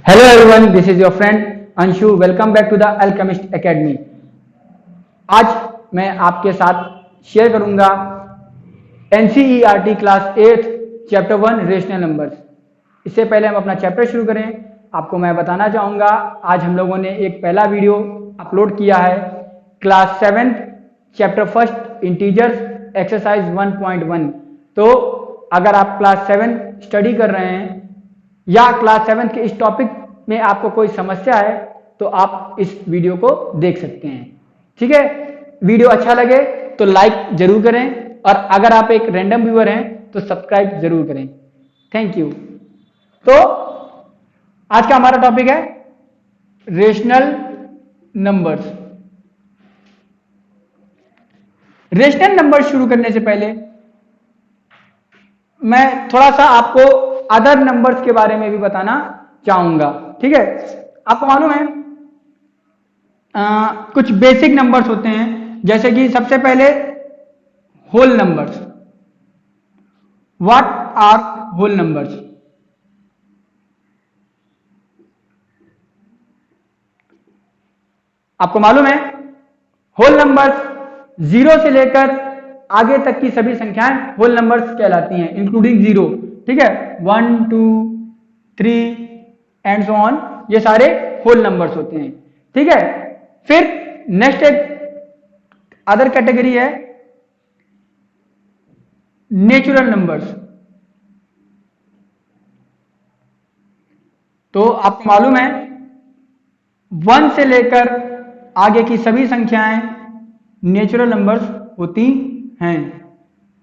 Hello everyone, this is your friend Anshu. Welcome back to the Alchemist Academy. आज मैं आपके साथ share करूंगा NCERT class 8 chapter 1 rational numbers. इससे पहले हम अपना चैप्टर शुरू करें, आपको मैं बताना चाहूँगा आज हम लोगों ने एक पहला वीडियो अपलोड किया है क्लास 7 चैप्टर 1 इंटीजर्स एक्सरसाइज 1.1। तो अगर आप क्लास 7 स्टडी कर रहे हैं या क्लास 7 के इस टॉपिक में आपको कोई समस्या है तो आप इस वीडियो को देख सकते हैं। ठीक है, वीडियो अच्छा लगे तो लाइक जरूर करें और अगर आप एक रैंडम व्यूअर हैं तो सब्सक्राइब जरूर करें। Thank you. तो आज का हमारा टॉपिक है रेशनल नंबर्स। रेशनल नंबर शुरू करने से पहले मैं थोड़ा सा आपको अदर नंबर्स के बारे में भी बताना चाहूंगा। ठीक है, आपको मालूम है कुछ बेसिक नंबर्स होते हैं, जैसे कि सबसे पहले whole numbers. What are whole numbers? आपको मालूम है होल नंबर्स 0 से लेकर आगे तक की सभी संख्याएं होल नंबर्स कहलाती हैं, इंक्लूडिंग 0। ठीक है, 1 2 3 एंड सो ऑन, ये सारे होल नंबर्स होते हैं। ठीक है, फिर नेक्स्ट एक अदर कैटेगरी है नेचुरल नंबर्स। तो आपको मालूम है 1 से लेकर आगे की सभी संख्याएं नेचुरल नंबर्स होती हैं।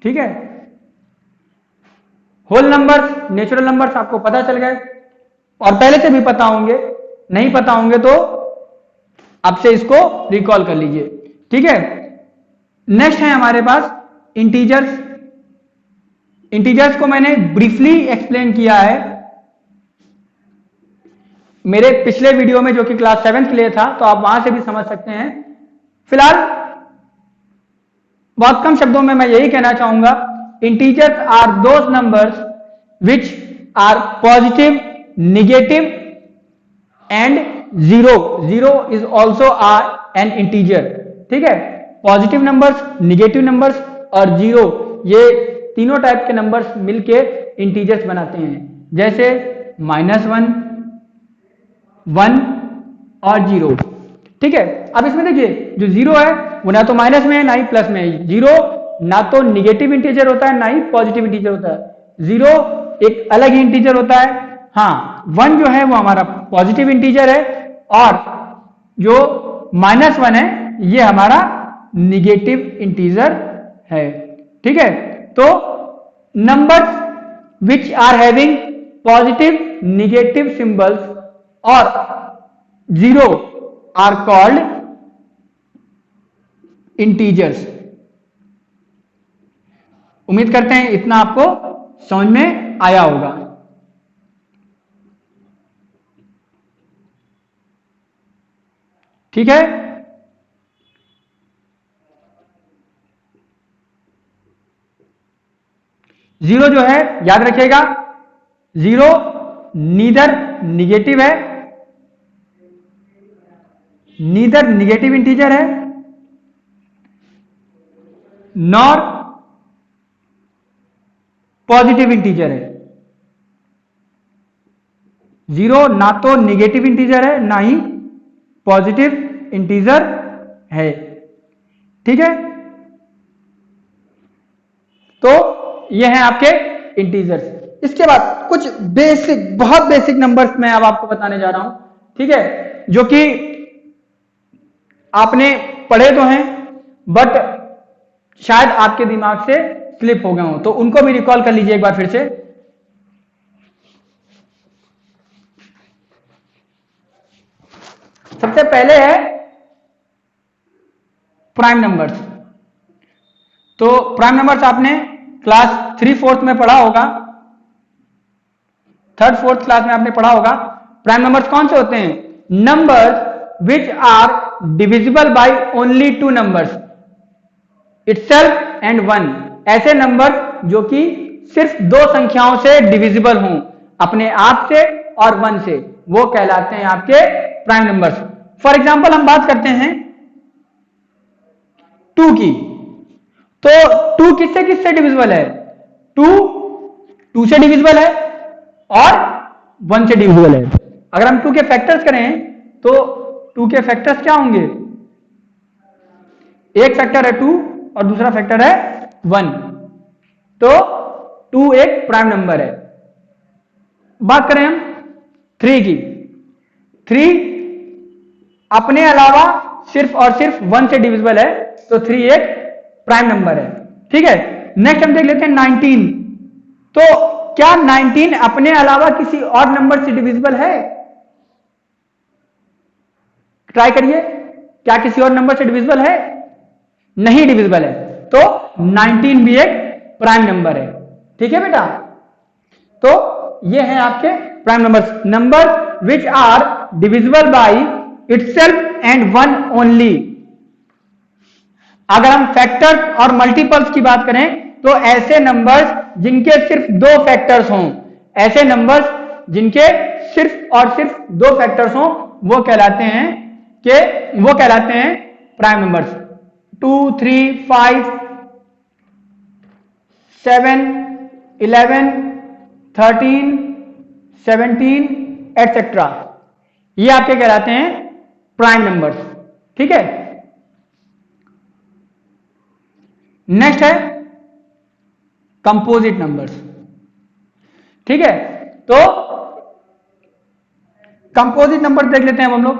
ठीक है, होल नंबर्स, नेचुरल नंबर्स आपको पता चल गए और पहले से भी पता होंगे, नहीं पता होंगे तो आपसे इसको रिकॉल कर लीजिए। ठीक है, नेक्स्ट है हमारे पास इंटीजर्स। इंटीजर्स को मैंने ब्रीफली एक्सप्लेन किया है मेरे पिछले वीडियो में जो कि क्लास 7 के लिए था, तो आप वहां से भी समझ सकते हैं। फिलहाल बहुत कम शब्दों में मैं यही कहना चाहूंगा, integers are those numbers which are positive, negative and zero. Zero is also an integer. ठीक है, पॉजिटिव नंबर्स, नेगेटिव नंबर्स और जीरो, ये तीनों टाइप के नंबर्स मिलके इंटीजर्स बनाते हैं, जैसे -1, 1 और 0। ठीक है, अब इसमें देखिए जो 0 है वो ना तो माइनस में है ना ही प्लस में है। 0 ना तो निगेटिव इंटीजर होता है ना ही पॉजिटिव इंटीजर होता है। 0 एक अलग ही इंटीजर होता है। हाँ, 1 जो है वो हमारा पॉजिटिव इंटीजर है और जो -1 है ये हमारा निगेटिव इंटीजर है। ठीक है, तो numbers which are having positive, negative symbols और 0 आर कॉल्ड इंटीजर्स। उम्मीद करते हैं इतना आपको समझ में आया होगा। ठीक है, जीरो जो है याद रखिएगा, 0 नीदर निगेटिव है, नीदर निगेटिव इंटीजर है, नॉर पॉजिटिव इंटीजर है। 0 ना तो निगेटिव इंटीजर है ना ही पॉजिटिव इंटीजर है। ठीक है, तो ये हैं आपके इंटीजर्स। इसके बाद कुछ बेसिक, बहुत बेसिक नंबर्स मैं अब आपको बताने जा रहा हूं। ठीक है, जो कि आपने पढ़े तो हैं बट शायद आपके दिमाग से स्लिप हो गए हो, तो उनको भी रिकॉल कर लीजिए एक बार फिर से। सबसे पहले है प्राइम नंबर्स। तो प्राइम नंबर्स आपने क्लास 3/4 में पढ़ा होगा, 3rd 4th क्लास में आपने पढ़ा होगा। प्राइम नंबर्स कौन से होते हैं? Numbers which are divisible by only 2 numbers, itself and 1। ऐसे नंबर जो कि सिर्फ 2 संख्याओं से डिविजिबल हों, अपने आप से और 1 से। वो कहलाते हैं आपके प्राइम नंबर्स। फॉर एग्जाम्पल हम बात करते हैं 2 की, तो 2 किससे किससे डिविजिबल है? 2 से डिविजिबल है और 1 से डिविजिबल है। अगर हम 2 के फैक्टर्स करें तो 2 के फैक्टर्स क्या होंगे? एक फैक्टर है 2 और दूसरा फैक्टर है 1, तो 2 एक प्राइम नंबर है। बात करें हम 3 की, 3 अपने अलावा सिर्फ और सिर्फ 1 से डिविजिबल है, तो 3 एक प्राइम नंबर है। ठीक है, नेक्स्ट हम देख लेते हैं 19। तो क्या 19 अपने अलावा किसी और नंबर से डिविजिबल है? ट्राई करिए, क्या किसी और नंबर से डिविजिबल है? नहीं डिविजिबल है, तो 19 भी एक प्राइम नंबर है। ठीक है बेटा, तो ये है आपके prime numbers, number which are divisible by itself and 1 only. अगर हम फैक्टर्स और मल्टीपल्स की बात करें तो ऐसे नंबर्स जिनके सिर्फ 2 फैक्टर्स हों, ऐसे नंबर्स जिनके सिर्फ और सिर्फ 2 फैक्टर्स हों, वो कहलाते हैं प्राइम नंबर्स। 2, 3, 5, 7, 11, 13, 17 एटसेट्रा, ये आपके कहलाते हैं प्राइम नंबर्स। ठीक है, नेक्स्ट है कंपोजिट नंबर्स। ठीक है, तो कंपोजिट नंबर देख लेते हैं हम लोग।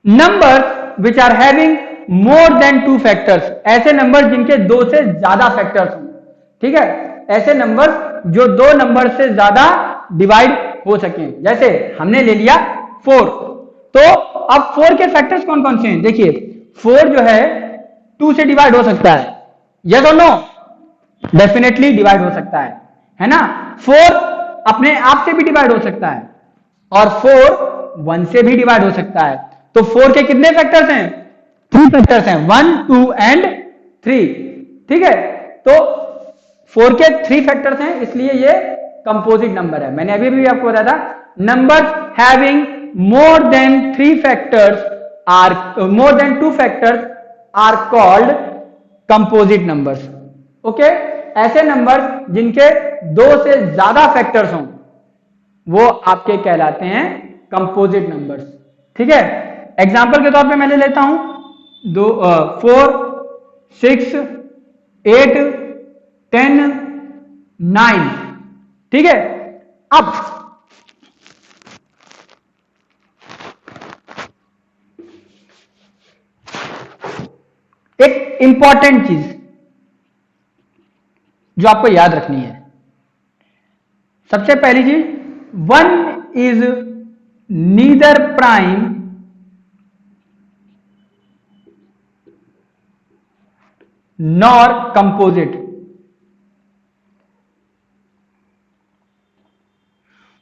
Numbers which are having more than 2 factors, ऐसे नंबर जिनके 2 से ज्यादा फैक्टर्स हों। ठीक है, ऐसे नंबर जो 2 नंबर से ज्यादा डिवाइड हो सकें। जैसे हमने ले लिया 4, तो अब 4 के फैक्टर्स कौन कौन से हैं? देखिए 4 जो है 2 से डिवाइड हो सकता है, यस और नो? डेफिनेटली डिवाइड हो सकता है ना। 4 अपने आप से भी डिवाइड हो सकता है और 4 1 से भी डिवाइड हो सकता है। तो 4 के कितने फैक्टर्स हैं? 3 फैक्टर्स हैं, 1, 2 एंड 3। ठीक है, तो 4 के 3 फैक्टर्स हैं, इसलिए ये कंपोजिट नंबर है। मैंने अभी भी आपको बताया था, numbers having more than 2 factors are called composite numbers. Okay, ऐसे नंबर जिनके 2 से ज्यादा फैक्टर्स हों वो आपके कहलाते हैं कंपोजिट नंबर्स। ठीक है, एग्जांपल के तौर पे मैं ले लेता हूं 4, 6, 8, 10, 9। ठीक है, अब एक इंपॉर्टेंट चीज जो आपको याद रखनी है, सबसे पहली चीज, 1 is neither prime nor composite.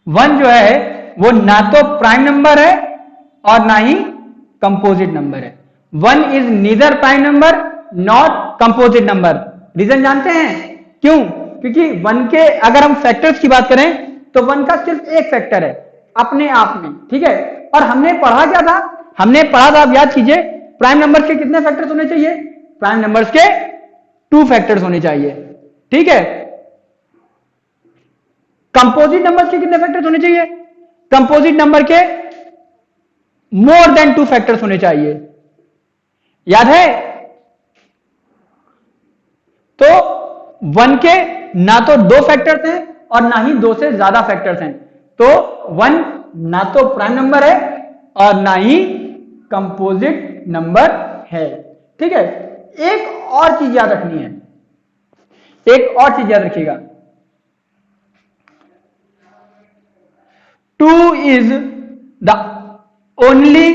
1 जो है वो ना तो प्राइम नंबर है और ना ही कंपोजिट नंबर है। 1 is neither prime number not composite number. Reason जानते हैं क्यों? क्योंकि 1 के अगर हम फैक्टर्स की बात करें तो 1 का सिर्फ एक फैक्टर है अपने आप में। ठीक है, और हमने पढ़ा क्या था? हमने पढ़ा था, आप याद कीजिए, प्राइम नंबर्स के कितने फैक्टर्स होने चाहिए? प्राइम नंबर्स के 2 फैक्टर्स होने चाहिए। ठीक है, कंपोजिट नंबर्स के कितने फैक्टर्स होने चाहिए? कंपोजिट नंबर के मोर देन 2 फैक्टर्स होने चाहिए। याद है? तो 1 के ना तो 2 फैक्टर्स हैं और ना ही 2 से ज्यादा फैक्टर्स हैं, तो 1 ना तो प्राइम नंबर है और ना ही कंपोजिट नंबर है। ठीक है, एक और चीज याद रखनी है, एक और चीज याद रखिएगा, 2 is the only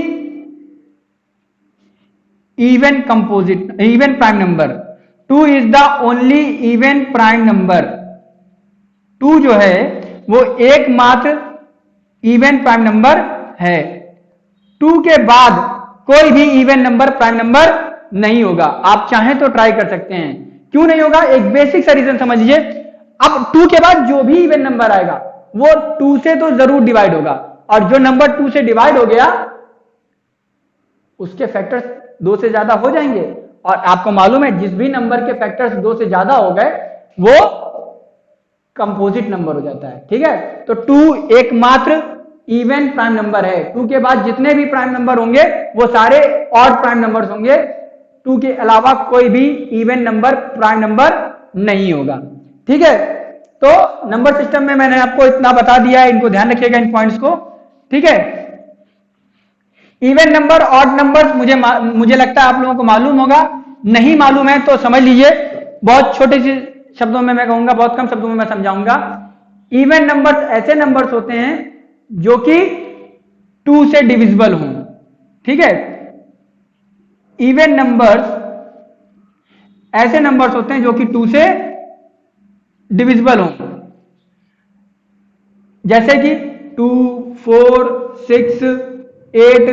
even prime number. 2 is the only even prime number. 2 जो है वो एकमात्र इवन प्राइम नंबर है। 2 के बाद कोई भी इवन नंबर प्राइम नंबर नहीं होगा। आप चाहें तो ट्राई कर सकते हैं, क्यों नहीं होगा? एक बेसिक सा रीजन समझ लीजिए। अब 2 के बाद जो भी इवन नंबर आएगा वो 2 से तो जरूर डिवाइड होगा, और जो नंबर 2 से डिवाइड हो गया उसके फैक्टर्स 2 से ज्यादा हो जाएंगे, और आपको मालूम है जिस भी नंबर के फैक्टर्स 2 से ज्यादा हो गए वो कंपोजिट नंबर हो जाता है। ठीक है, तो 2 एकमात्र इवन प्राइम नंबर है। 2 के बाद जितने भी प्राइम नंबर होंगे वो सारे ऑड प्राइम नंबर्स होंगे। 2 के अलावा कोई भी इवन नंबर प्राइम नंबर नहीं होगा। ठीक है, तो नंबर सिस्टम में मैंने आपको इतना बता दिया है, इनको ध्यान रखिएगा इन पॉइंट्स को। ठीक है, इवन नंबर ऑड नंबर्स मुझे लगता है आप लोगों को मालूम होगा, नहीं मालूम है तो समझ लीजिए, बहुत छोटे से शब्दों में मैं कहूंगा, बहुत कम शब्दों में मैं समझाऊंगा। इवन नंबर्स ऐसे नंबर्स होते हैं जो कि 2 से डिविजिबल हों। ठीक है, इवन नंबर्स ऐसे नंबर्स होते हैं जो कि 2 से डिविजिबल हों, जैसे कि 2, 4, 6, 8,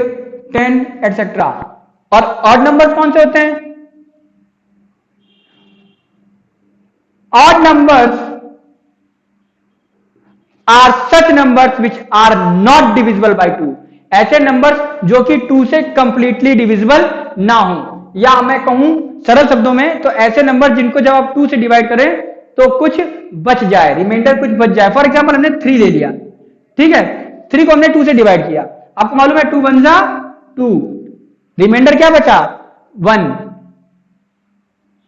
10 एटसेट्रा। और ऑड नंबर्स कौन से होते हैं? Odd numbers are such numbers which are not divisible by 2। ऐसे नंबर्स जो कि 2 से कंप्लीटली डिविजिबल ना हो, या मैं कहूं सरल शब्दों में तो ऐसे नंबर जिनको जब आप 2 से डिवाइड करें तो कुछ बच जाए, रिमाइंडर कुछ बच जाए। फॉर एग्जांपल हमने 3 ले लिया, ठीक है, 3 को हमने 2 से डिवाइड किया, आपको मालूम है 2 वन जा 2, रिमाइंडर क्या बचा?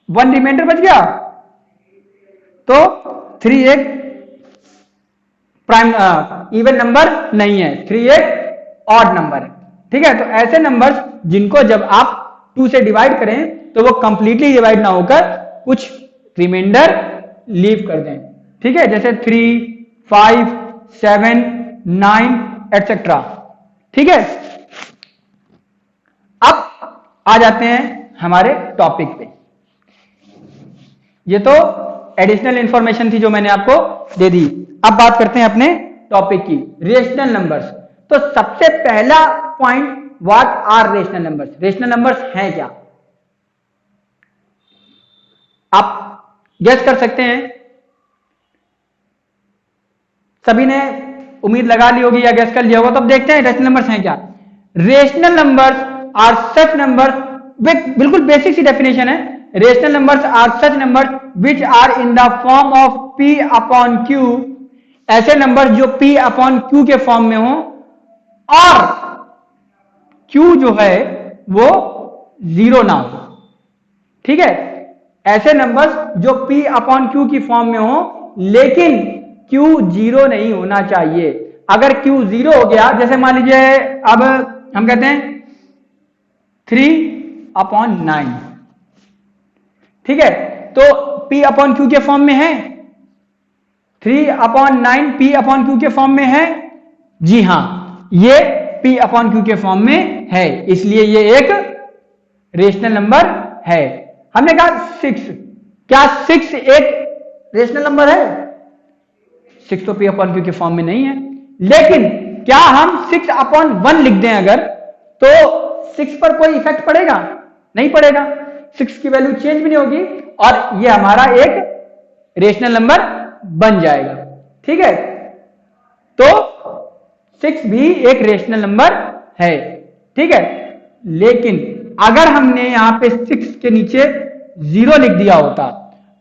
1 रिमाइंडर बच गया, तो 3 एक प्राइम इवन नंबर नहीं है, 3 एक ऑड नंबर है। ठीक है, तो ऐसे नंबर्स जिनको जब आप 2 से डिवाइड करें तो वो कंप्लीटली डिवाइड ना होकर कुछ रिमाइंडर लीव कर दें। ठीक है, जैसे 3, 5, 7, 9 एटसेट्रा। ठीक है, अब आ जाते हैं हमारे टॉपिक पे। ये तो एडिशनल इंफॉर्मेशन थी जो मैंने आपको दे दी। अब बात करते हैं अपने टॉपिक की, रेशनल नंबर्स। तो सबसे पहला point, what are rational numbers? Rational numbers हैं क्या? आप गेस कर सकते हैं, सभी ने उम्मीद लगा ली होगी या गेस कर लिया होगा। तो अब देखते हैं रेशनल नंबर्स हैं क्या। Rational numbers are such numbers, बिल्कुल बेसिक सी डेफिनेशन है। Rational numbers are such numbers which are in the form of p upon q। ऐसे नंबर जो p अपॉन q के फॉर्म में हो और q जो है वो 0 ना हो। ठीक है, ऐसे नंबर्स जो p अपॉन q की फॉर्म में हो लेकिन q 0 नहीं होना चाहिए। अगर q 0 हो गया, जैसे मान लीजिए अब हम कहते हैं 3/9, ठीक है, तो p अपॉन q के फॉर्म में है, 3/9 p अपॉन q के फॉर्म में है। जी हां, ये p अपॉन q के फॉर्म में है, इसलिए ये एक रेशनल नंबर है। हमने कहा 6, क्या 6 एक रेशनल नंबर है? 6 तो p अपॉन q के फॉर्म में नहीं है, लेकिन क्या हम 6/1 लिख दें अगर, तो 6 पर कोई इफेक्ट पड़ेगा? नहीं पड़ेगा, 6 की वैल्यू चेंज भी नहीं होगी और ये हमारा एक रेशनल नंबर बन जाएगा। ठीक है, तो 6 भी एक रेशनल नंबर है। ठीक है, लेकिन अगर हमने यहां पे 6 के नीचे 0 लिख दिया होता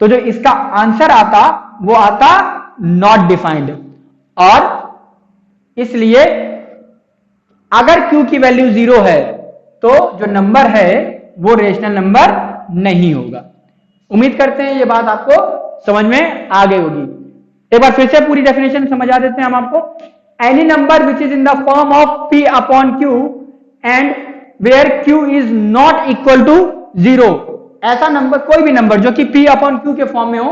तो जो इसका आंसर आता वो आता नॉट डिफाइंड, और इसलिए अगर q की वैल्यू 0 है तो जो नंबर है वो रेशनल नंबर नहीं होगा। उम्मीद करते हैं ये बात आपको समझ में आ गई होगी। एक बार फिर से पूरी डेफिनेशन समझा देते हैं हम आपको। Any number which is in the form of p upon q and where q is not equal to 0। ऐसा नंबर, कोई भी नंबर जो कि p अपॉन q के फॉर्म में हो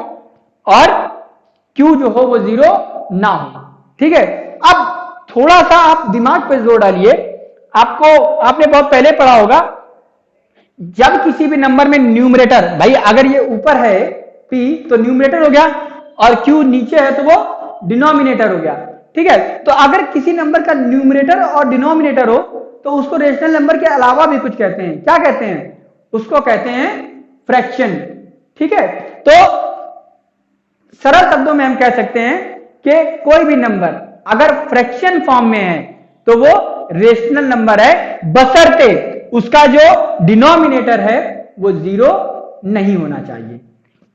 और q जो हो वो 0 ना हो। ठीक है, अब थोड़ा सा आप दिमाग पे जोर डालिए। आपने बहुत पहले पढ़ा होगा, जब किसी भी नंबर में न्यूमरेटर, भाई अगर ये ऊपर है p तो न्यूमरेटर हो गया और q नीचे है तो वो डिनोमिनेटर हो गया। ठीक है, तो अगर किसी नंबर का न्यूमरेटर और डिनोमिनेटर हो तो उसको रेशनल नंबर के अलावा भी कुछ कहते हैं। क्या कहते हैं? उसको कहते हैं फ्रैक्शन। ठीक है, तो सरल शब्दों में हम कह सकते हैं कि कोई भी नंबर अगर फ्रैक्शन फॉर्म में है तो वो रेशनल नंबर है, बशर्ते उसका जो डिनोमिनेटर है वो 0 नहीं होना चाहिए।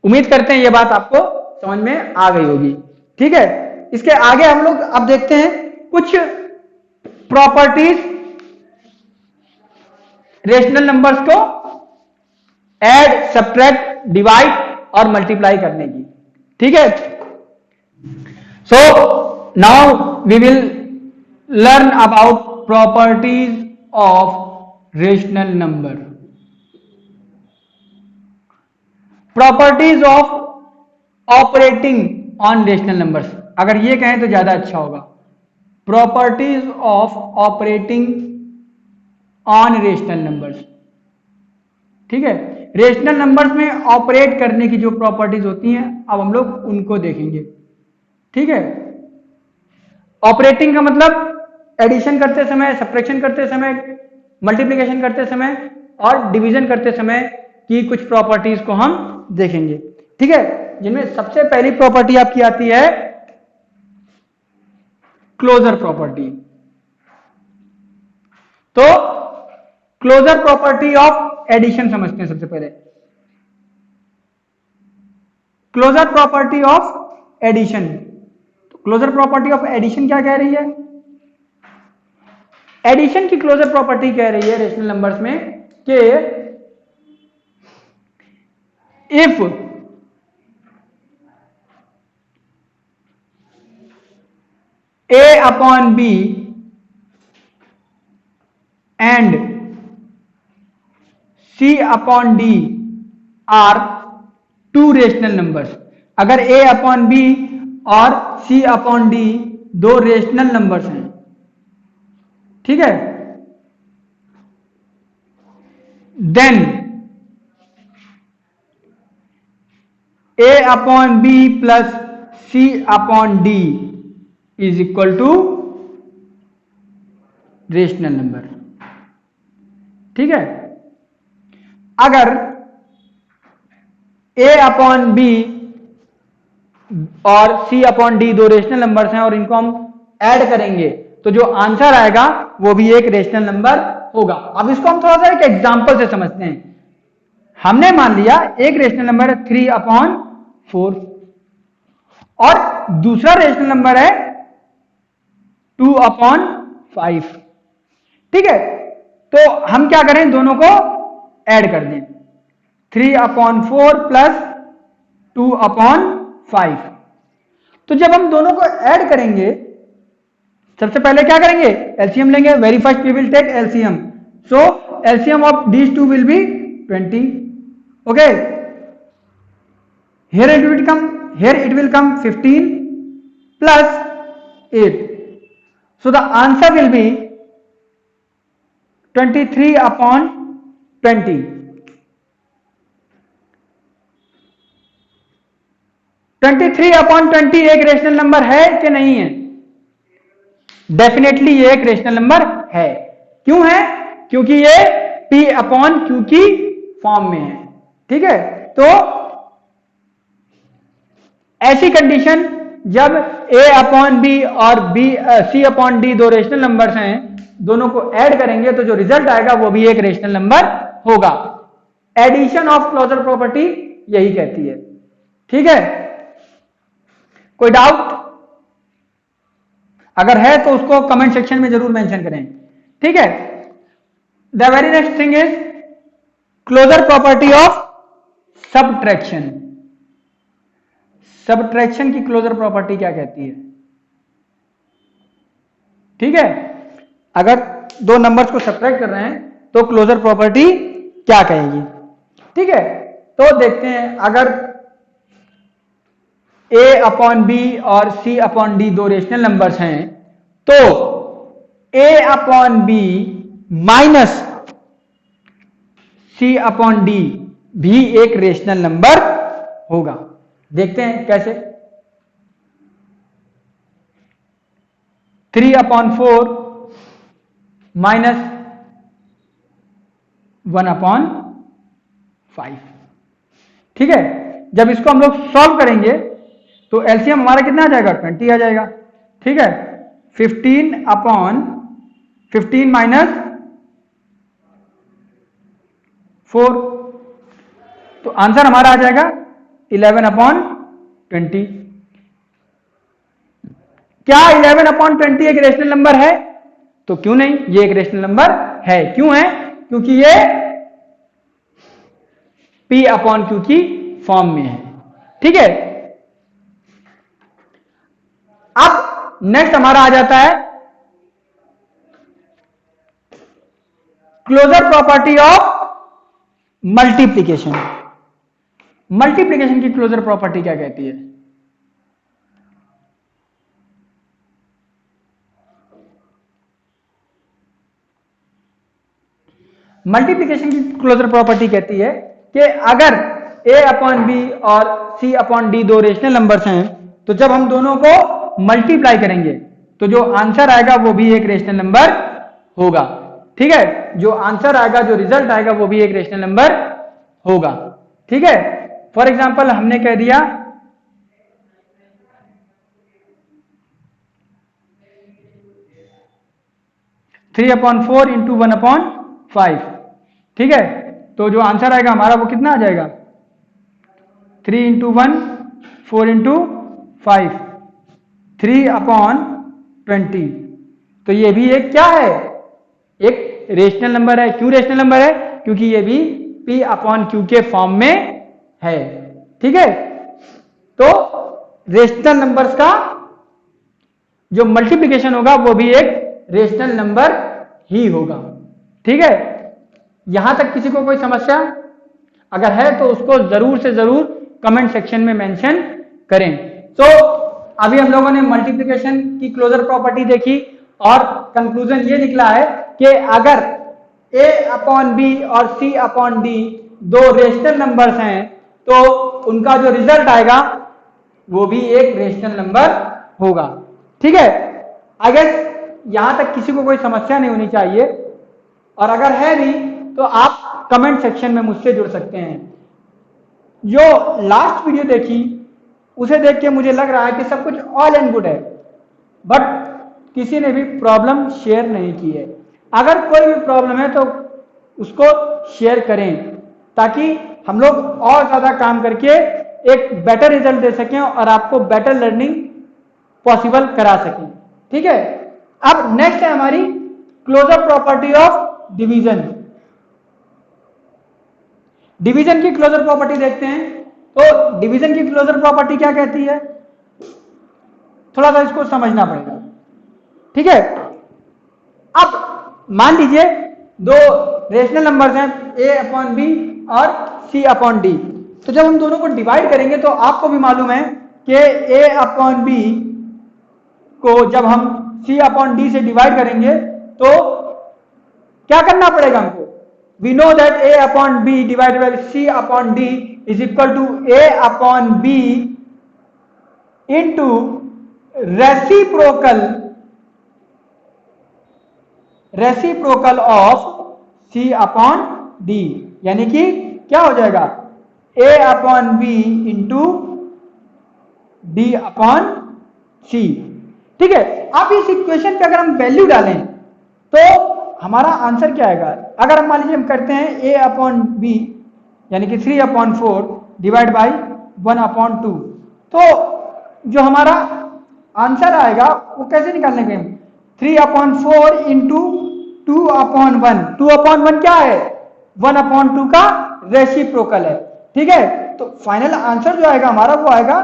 उम्मीद करते हैं ये बात आपको समझ में आ गई होगी। ठीक है, इसके आगे हम लोग अब देखते हैं कुछ प्रॉपर्टीज रेशनल नंबर्स को ऐड, सब्ट्रैक्ट, डिवाइड और मल्टीप्लाई करने की। ठीक है, so now we will learn about properties of rational number. Properties of operating on rational numbers, अगर ये कहें तो ज्यादा अच्छा होगा। Properties of operating on rational numbers. ठीक है, रेशनल नंबर्स में ऑपरेट करने की जो प्रॉपर्टीज होती हैं अब हम लोग उनको देखेंगे। ठीक है, ऑपरेटिंग का मतलब एडिशन करते समय, सब्ट्रैक्शन करते समय, मल्टीप्लिकेशन करते समय और डिवीजन करते समय की कुछ प्रॉपर्टीज को हम देखेंगे। ठीक है, जिनमें सबसे पहली प्रॉपर्टी आपकी आती है क्लोजर प्रॉपर्टी। तो क्लोजर प्रॉपर्टी ऑफ एडिशन समझते हैं सबसे पहले। क्लोजर प्रॉपर्टी ऑफ एडिशन, तो क्लोजर प्रॉपर्टी ऑफ एडिशन क्या कह रही है? एडिशन की क्लोजर प्रॉपर्टी कह रही है रेशनल नंबर्स में कि if A upon B and C upon D are two rational numbers. अगर A upon B और C upon D दो रेशनल नंबर्स हैं, ठीक है, then A upon B plus C upon D is equal to rational number. ठीक है, अगर A upon B और C अपॉन D दो रेशनल नंबर्स हैं और इनको हम ऐड करेंगे तो जो आंसर आएगा वो भी एक रेशनल नंबर होगा। अब इसको हम थोड़ा सा एक एग्जांपल से समझते हैं। हमने मान लिया एक रेशनल नंबर है 3 अपॉन 4 और दूसरा रेशनल नंबर है 2 अपॉन 5। ठीक है, तो हम क्या करें, दोनों को ऐड कर दें, 3 अपॉन 4 प्लस 2 अपॉन 5। तो जब हम दोनों को ऐड करेंगे सबसे पहले क्या करेंगे, एलसीएम लेंगे। Very first we will take LCM, so LCM of these two will be 20। Okay, here it will come 15 plus 8. So the answer will be 23 upon 20. 23 upon 20 एक रेशनल नंबर है कि नहीं है? डेफिनेटली ये एक रेशनल नंबर है। क्यों है? क्योंकि ये P अपॉन Q की फॉर्म में है। ठीक है, तो ऐसी कंडीशन जब A अपॉन B और C अपॉन D दो रेशनल नंबर्स हैं, दोनों को ऐड करेंगे तो जो रिजल्ट आएगा वो भी एक रेशनल नंबर होगा। एडिशन ऑफ क्लोजर प्रॉपर्टी यही कहती है। ठीक है, कोई डाउट? अगर है तो उसको कमेंट सेक्शन में जरूर मेंशन करें। ठीक है, the very next thing is closure property of subtraction. Subtraction की क्लोजर प्रॉपर्टी क्या कहती है? ठीक है, अगर दो नंबर्स को सब्ट्रैक्ट कर रहे हैं तो क्लोजर प्रॉपर्टी क्या कहेगी? ठीक है, तो देखते हैं। अगर A अपॉन B और C अपॉन D दो रेशनल नंबर्स हैं तो A upon B minus C upon D भी एक रेशनल नंबर होगा। देखते हैं कैसे। 3 अपॉन 4 माइनस 1 अपॉन 5। ठीक है, जब इसको हम लोग सॉल्व करेंगे तो एलसीएम हमारा कितना आ जाएगा, 20 आ जाएगा। ठीक है, 15 माइनस 4, तो आंसर हमारा आ जाएगा 11/20। क्या 11/20 एक रेशनल नंबर है? तो क्यों नहीं, ये एक रेशनल नंबर है। क्यों है? क्योंकि ये P/Q की फॉर्म में है। ठीक है, अब नेक्स्ट हमारा आ जाता है closure property of multiplication. Multiplication की क्लोजर प्रॉपर्टी क्या कहती है? मल्टीप्लिकेशन की क्लोजर प्रॉपर्टी कहती है कि अगर A/B और C/D दो रेशनल नंबर्स हैं, तो जब हम दोनों को मल्टीप्लाई करेंगे तो जो आंसर आएगा वो भी एक रेशनल नंबर होगा। ठीक है, जो आंसर आएगा, जो रिजल्ट आएगा वो भी एक रेशनल नंबर होगा। ठीक है, फॉर एग्जांपल हमने कह दिया 3/4 इंटू 1/5। ठीक है, तो जो आंसर आएगा हमारा वो कितना आ जाएगा, 3 इंटू 1 4 इंटू 5 3/20। तो ये भी एक क्या है, एक रेशनल नंबर है। क्यों रेशनल नंबर है? क्योंकि ये भी P/Q के फॉर्म में है। ठीक है, तो रेशनल नंबर्स का जो मल्टीप्लिकेशन होगा वो भी एक रेशनल नंबर ही होगा। ठीक है, यहां तक किसी को कोई समस्या अगर है तो उसको जरूर से जरूर कमेंट सेक्शन में मेंशन करें। तो अभी हम लोगों ने मल्टीप्लिकेशन की क्लोजर प्रॉपर्टी देखी और कंक्लूजन ये निकला है कि अगर A/B और C/D दो रेशनल नंबर्स हैं तो उनका जो रिजल्ट आएगा वो भी एक रेशनल नंबर होगा। ठीक है, आई गेस यहां तक किसी को कोई समस्या नहीं होनी चाहिए, और अगर है भी तो आप कमेंट सेक्शन में मुझसे जुड़ सकते हैं। जो लास्ट वीडियो देखी उसे देख के मुझे लग रहा है कि सब कुछ ऑल एंड गुड है, बट किसी ने भी प्रॉब्लम शेयर नहीं की है। अगर कोई भी प्रॉब्लम है तो उसको शेयर करें ताकि हम लोग और ज्यादा काम करके एक बेटर रिजल्ट दे सकें और आपको बेटर लर्निंग पॉसिबल करा सकें। ठीक है, अब नेक्स्ट है हमारी closure property of division. Division की क्लोजर प्रॉपर्टी देखते हैं। तो डिवीजन की क्लोजर प्रॉपर्टी क्या कहती है, थोड़ा सा इसको समझना पड़ेगा। ठीक है, अब मान लीजिए दो रेशनल नंबर्स हैं A/B और C/D। तो जब हम दोनों को डिवाइड करेंगे तो आपको भी मालूम है कि A/B को जब हम C/D से डिवाइड करेंगे तो क्या करना पड़ेगा हमको, we know that A/B divided by C/D is equal to A/B into reciprocal of C/D, यानी कि क्या हो जाएगा A/B इंटू D/C। ठीक है, अब इस इक्वेशन पे अगर हम वैल्यू डालें तो हमारा आंसर क्या आएगा। अगर हम मान लीजिए हम करते हैं A/B यानी कि 3/4 डिवाइड बाई 1/2, तो जो हमारा आंसर आएगा वो कैसे निकालने के, 3/4 इंटू 2/1। 2/1 क्या है, 1/2 का रेसिप्रोकल है। ठीक है, तो फाइनल आंसर जो आएगा हमारा वो आएगा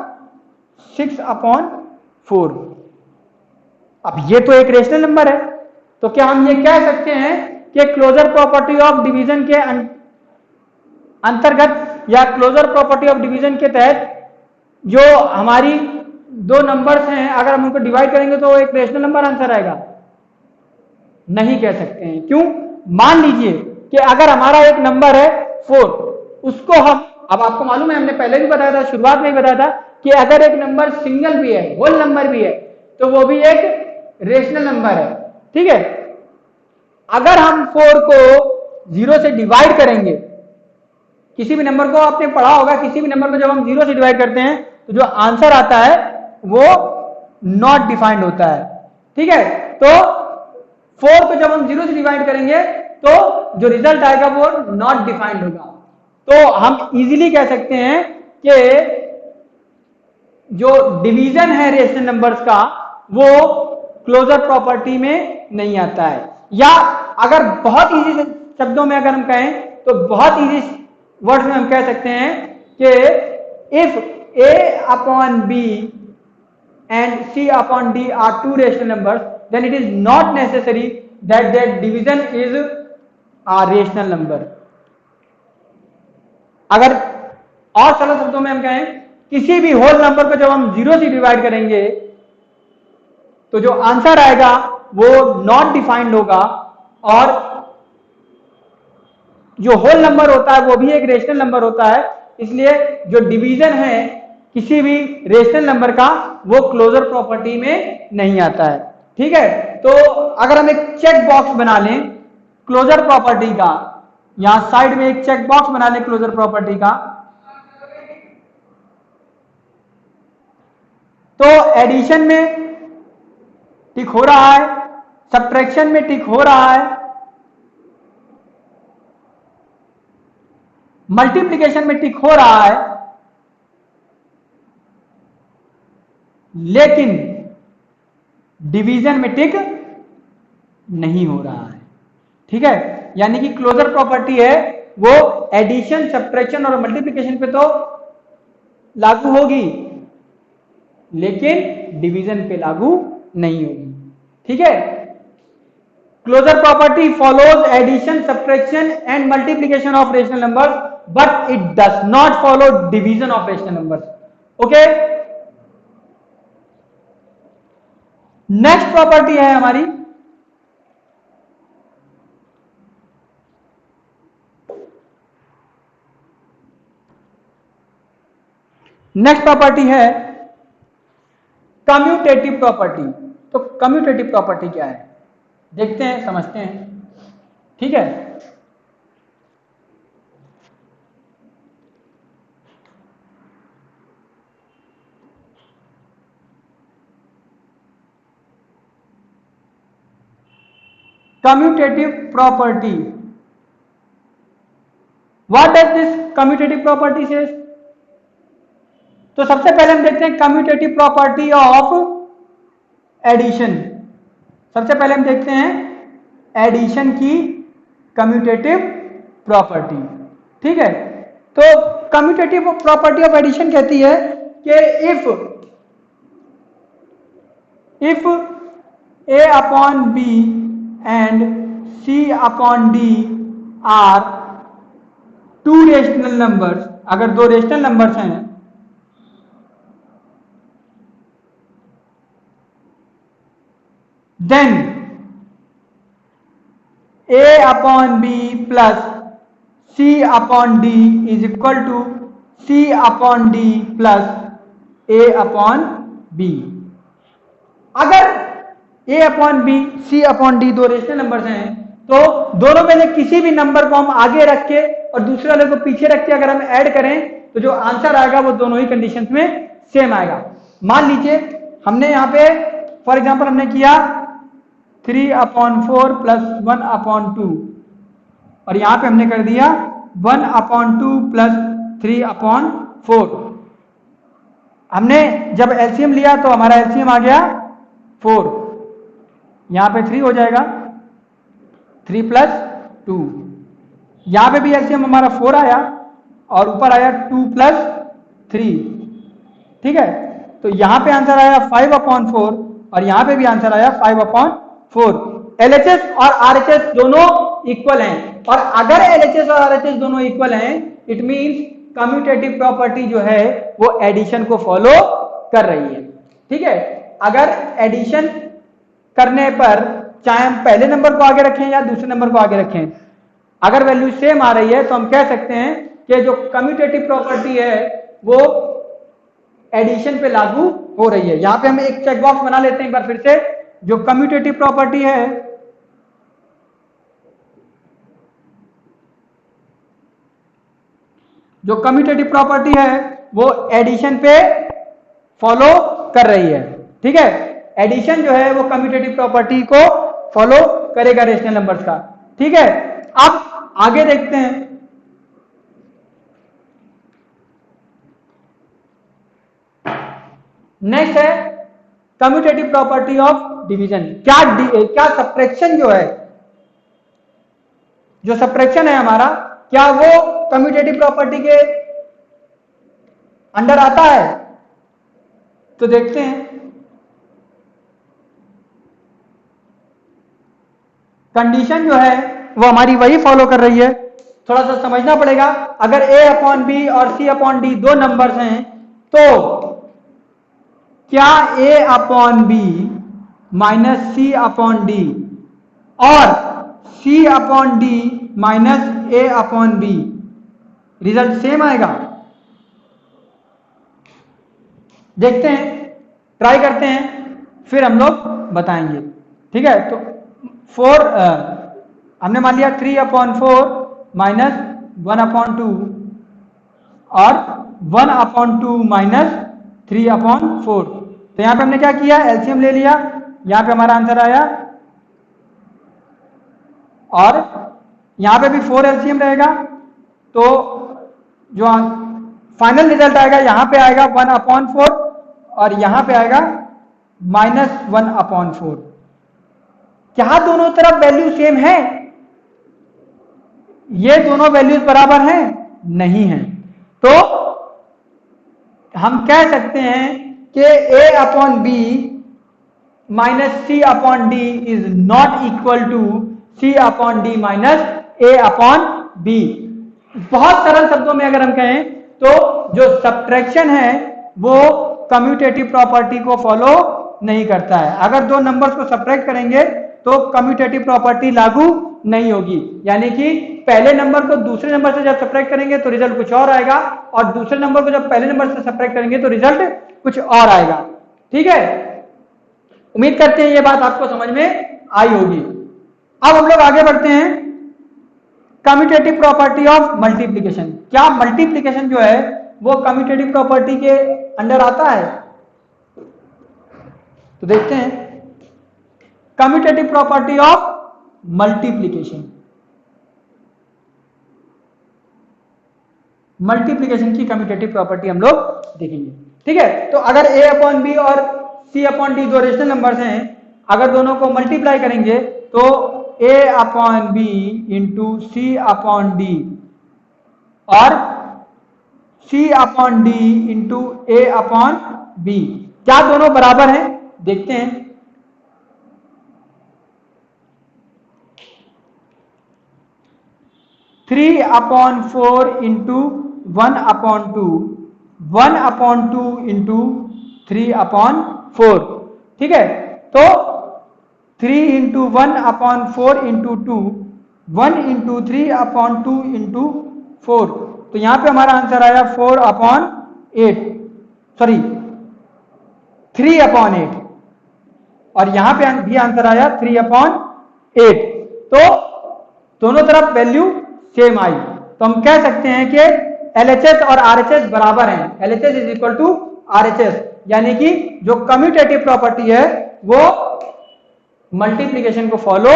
6/4। अब ये तो एक रेशनल नंबर है, तो क्या हम ये कह सकते हैं कि क्लोजर प्रॉपर्टी ऑफ डिवीजन के अंतर्गत या क्लोजर प्रॉपर्टी ऑफ डिवीजन के तहत जो हमारी दो नंबर्स हैं अगर हम उनको डिवाइड करेंगे तो एक रेशनल नंबर आंसर आएगा? नहीं कह सकते हैं। क्यों? मान लीजिए कि अगर हमारा एक नंबर है 4, उसको हम, अब आपको मालूम है हमने पहले भी बताया था, शुरुआत में ही बताया था कि अगर एक नंबर सिंगल भी है, होल नंबर भी है, तो वो भी एक रेशनल नंबर है। ठीक है, अगर हम 4 को 0 से डिवाइड करेंगे किसी भी नंबर को आपने पढ़ा होगा, किसी भी नंबर को जब हम 0 से डिवाइड करते हैं तो जो आंसर आता है वो नॉट डिफाइंड होता है। ठीक है, तो 4 को जब हम 0 से डिवाइड करेंगे तो जो रिजल्ट आएगा वो नॉट डिफाइंड होगा। तो हम इजीली कह सकते हैं कि जो डिवीजन है रेशनल नंबर्स का वो क्लोजर प्रॉपर्टी में नहीं आता है। या अगर बहुत इजी शब्दों में अगर हम कहें तो बहुत इजी वर्ड्स में हम कह सकते हैं कि if a upon b and c upon d are two rational numbers, then it is not necessary that their division is a rational number. अगर और सरल शब्दों में हम कहें, किसी भी होल नंबर को जब हम 0 से डिवाइड करेंगे तो जो आंसर आएगा वो नॉट डिफाइंड होगा, और जो होल नंबर होता है वो भी एक रेशनल नंबर होता है, इसलिए जो डिवीजन है किसी भी रेशनल नंबर का वो क्लोजर प्रॉपर्टी में नहीं आता है। ठीक है, तो अगर हम एक चेक बॉक्स बना लें क्लोजर प्रॉपर्टी का, यहां साइड में एक चेक बॉक्स बना लें क्लोजर प्रॉपर्टी का, तो एडिशन में टिक हो रहा है, सब्ट्रैक्शन में टिक हो रहा है, मल्टीप्लिकेशन में टिक हो रहा है, लेकिन डिवीजन में टिक नहीं हो रहा है। ठीक है, यानी कि क्लोजर प्रॉपर्टी है वो एडिशन, सब्ट्रैक्शन और मल्टीप्लिकेशन पे तो लागू होगी लेकिन डिवीजन पे लागू नहीं होगी। ठीक है, closure property follows addition, subtraction and multiplication of rational numbers, but it does not follow division of rational numbers. Okay, next property है हमारी नेक्स्ट प्रॉपर्टी है कम्यूटेटिव प्रॉपर्टी। तो कम्यूटेटिव प्रॉपर्टी क्या है देखते हैं, समझते हैं। ठीक है, commutative property, what does this commutative property says? तो सबसे पहले हम देखते हैं कम्यूटेटिव प्रॉपर्टी ऑफ एडिशन। सबसे पहले हम देखते हैं एडिशन की कम्यूटेटिव प्रॉपर्टी। ठीक है, तो कम्यूटेटिव प्रॉपर्टी ऑफ एडिशन कहती है कि if a upon b and c upon d are two rational numbers, अगर दो रेशनल नंबर्स हैं then a upon b plus c upon d is equal to c upon d plus a upon b। अगर a upon b, c upon d दो rational numbers हैं तो दोनों में से किसी भी नंबर को हम आगे रख के और दूसरे वाले को पीछे रख के अगर हम ऐड करें तो जो आंसर आएगा वो दोनों ही कंडीशंस में सेम आएगा। मान लीजिए हमने यहाँ पे फॉर एग्जांपल हमने किया 3/4 प्लस 1/2 और यहां पे हमने कर दिया 1/2 प्लस 3/4। हमने जब एलसीएम लिया तो हमारा एलसीएम आ गया 4, यहां पे 3 हो जाएगा, 3 प्लस 2, यहां पे भी एलसीएम हमारा 4 आया और ऊपर आया 2 प्लस 3। ठीक है, तो यहां पे आंसर आया 5/4 और यहां पे भी आंसर आया 5/4। एलएचएस और आरएचएस दोनों इक्वल हैं, और अगर एलएचएस और आरएचएस दोनों इक्वल हैं इट मींस कम्यूटेटिव प्रॉपर्टी जो है वो एडिशन को फॉलो कर रही है। ठीक है, अगर एडिशन करने पर चाहे हम पहले नंबर को आगे रखें या दूसरे नंबर को आगे रखें, अगर वैल्यू सेम आ रही है तो हम कह सकते हैं कि जो कम्यूटेटिव प्रॉपर्टी है वो एडिशन पे लागू हो रही है। यहां पे हम एक चेक बॉक्स बना लेते हैं एक बार फिर से। जो कम्यूटेटिव प्रॉपर्टी है जो कम्यूटेटिव प्रॉपर्टी है वो एडिशन पे फॉलो कर रही है। ठीक है, एडिशन जो है वो कम्यूटेटिव प्रॉपर्टी को फॉलो करेगा रेशनल नंबर्स का। ठीक है, अब आगे देखते हैं। नेक्स्ट है कम्यूटेटिव प्रॉपर्टी ऑफ डिवीजन। क्या सब्ट्रैक्शन जो है, जो सब्ट्रैक्शन है हमारा, क्या वो कम्यूटेटिव प्रॉपर्टी के अंडर आता है? तो देखते हैं। कंडीशन जो है वो हमारी वही फॉलो कर रही है, थोड़ा सा समझना पड़ेगा। अगर a अपॉन बी और c अपॉन डी दो नंबर्स हैं तो क्या a upon B minus C upon D और c upon D minus a upon B result same आएगा? देखते हैं, ट्राई करते हैं, फिर हम लोग बताएंगे। ठीक है, तो 4 हमने मान लिया 3/4 माइनस 1/2 और 1/2 माइनस 3/4। तो यहां पे हमने क्या किया, एलसीएम ले लिया, यहां पे हमारा आंसर आया, और यहां पे भी 4 एलसीएम रहेगा, तो जो फाइनल रिजल्ट आएगा यहां पे आएगा 1/4 और यहां पे आएगा -1/4। क्या दोनों तरफ वैल्यू सेम है? ये दोनों वैल्यूज बराबर हैं? नहीं है। तो हम कह सकते हैं कि a upon B minus C upon D is not equal to C upon D minus a upon B. बहुत सरल शब्दों में अगर हम कहें तो जो सब्ट्रैक्शन है वो कम्यूटेटिव प्रॉपर्टी को फॉलो नहीं करता है। अगर दो नंबर्स को सब्ट्रैक्ट करेंगे तो कम्यूटेटिव प्रॉपर्टी लागू नहीं होगी, यानी कि पहले नंबर को दूसरे नंबर से जब सब्ट्रैक्ट करेंगे तो रिजल्ट कुछ और आएगा, और दूसरे नंबर को जब पहले नंबर से सब्ट्रैक्ट करेंगे तो रिजल्ट कुछ और आएगा। ठीक है, उम्मीद करते हैं ये बात आपको समझ में आई होगी। अब हम लोग आगे बढ़ते हैं, कम्यूटेटिव प्रॉपर्टी ऑफ मल्टीप्लिकेशन। क्या मल्टीप्लिकेशन जो है वो कम्यूटेटिव प्रॉपर्टी के अंडर आता है? तो देखते हैं, commutative property of multiplication. Multiplication की कम्यूटेटिव प्रॉपर्टी हम लोग देखेंगे। ठीक है, तो अगर a अपॉन बी और c अपॉन डी दो रेशनल नंबर्स हैं, अगर दोनों को मल्टीप्लाई करेंगे तो a upon B into C upon D और c upon D into a upon B, क्या दोनों बराबर हैं? देखते हैं। Three upon 4 into 1/2, 1/2 into 3/4। ठीक है, तो 3 इंटू 1/4 इंटू 2, 1 इंटू 3/2 इंटू 4, तो यहां पे हमारा आंसर आया 4/8, सॉरी 3/8, और यहां पे भी आंसर आया 3/8। तो दोनों तरफ वैल्यू सेम आई, तो हम कह सकते हैं कि LHS और RHS बराबर हैं। LHS is equal to RHS, यानी कि जो कम्यूटेटिव प्रॉपर्टी है वो मल्टीप्लिकेशन को फॉलो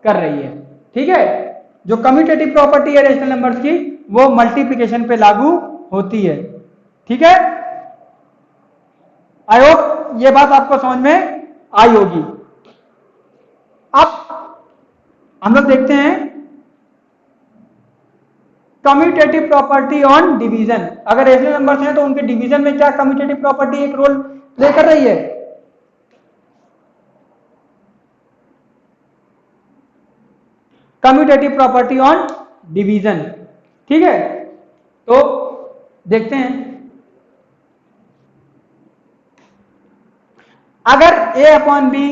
कर रही है। ठीक है, जो कम्यूटेटिव प्रॉपर्टी है रेशनल नंबर्स की वो मल्टीप्लिकेशन पे लागू होती है। ठीक है, आई होप ये बात आपको समझ में आई होगी। अब हम लोग देखते हैं कम्यूटेटिव प्रॉपर्टी ऑन डिवीजन। अगर रेशनल नंबर्स हैं तो उनके डिवीजन में क्या कम्यूटेटिव प्रॉपर्टी एक रोल प्ले कर रही है? Commutative property on division. ठीक है, तो देखते हैं, अगर a अपॉन बी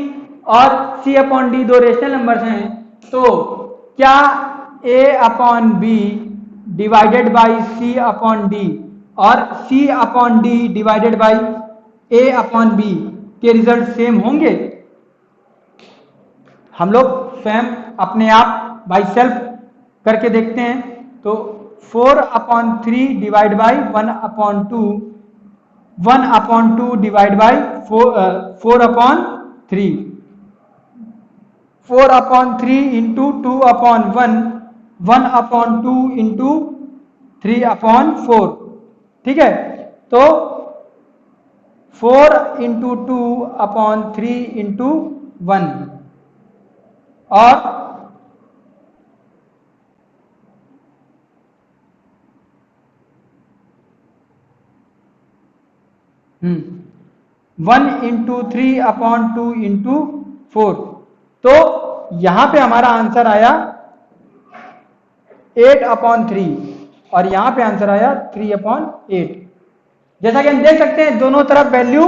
और c अपॉन डी दो रेशनल नंबर्स हैं तो क्या a upon B divided by c upon D और c upon D divided by a upon B के रिजल्ट सेम होंगे? हम लोग स्वयं अपने आप बाई सेल्फ करके देखते हैं, तो 4/3 divide by 1/2, 1/2 divide by 4/3, 4/3 into 2/1, 1/2 into 3/4। ठीक है, तो 4 इंटू 2/3 इंटू 1 और 1 इंटू 3/2 इंटू 4। तो यहां पे हमारा आंसर आया 8/3 और यहां पे आंसर आया 3/8। जैसा कि हम देख सकते हैं दोनों तरफ वैल्यू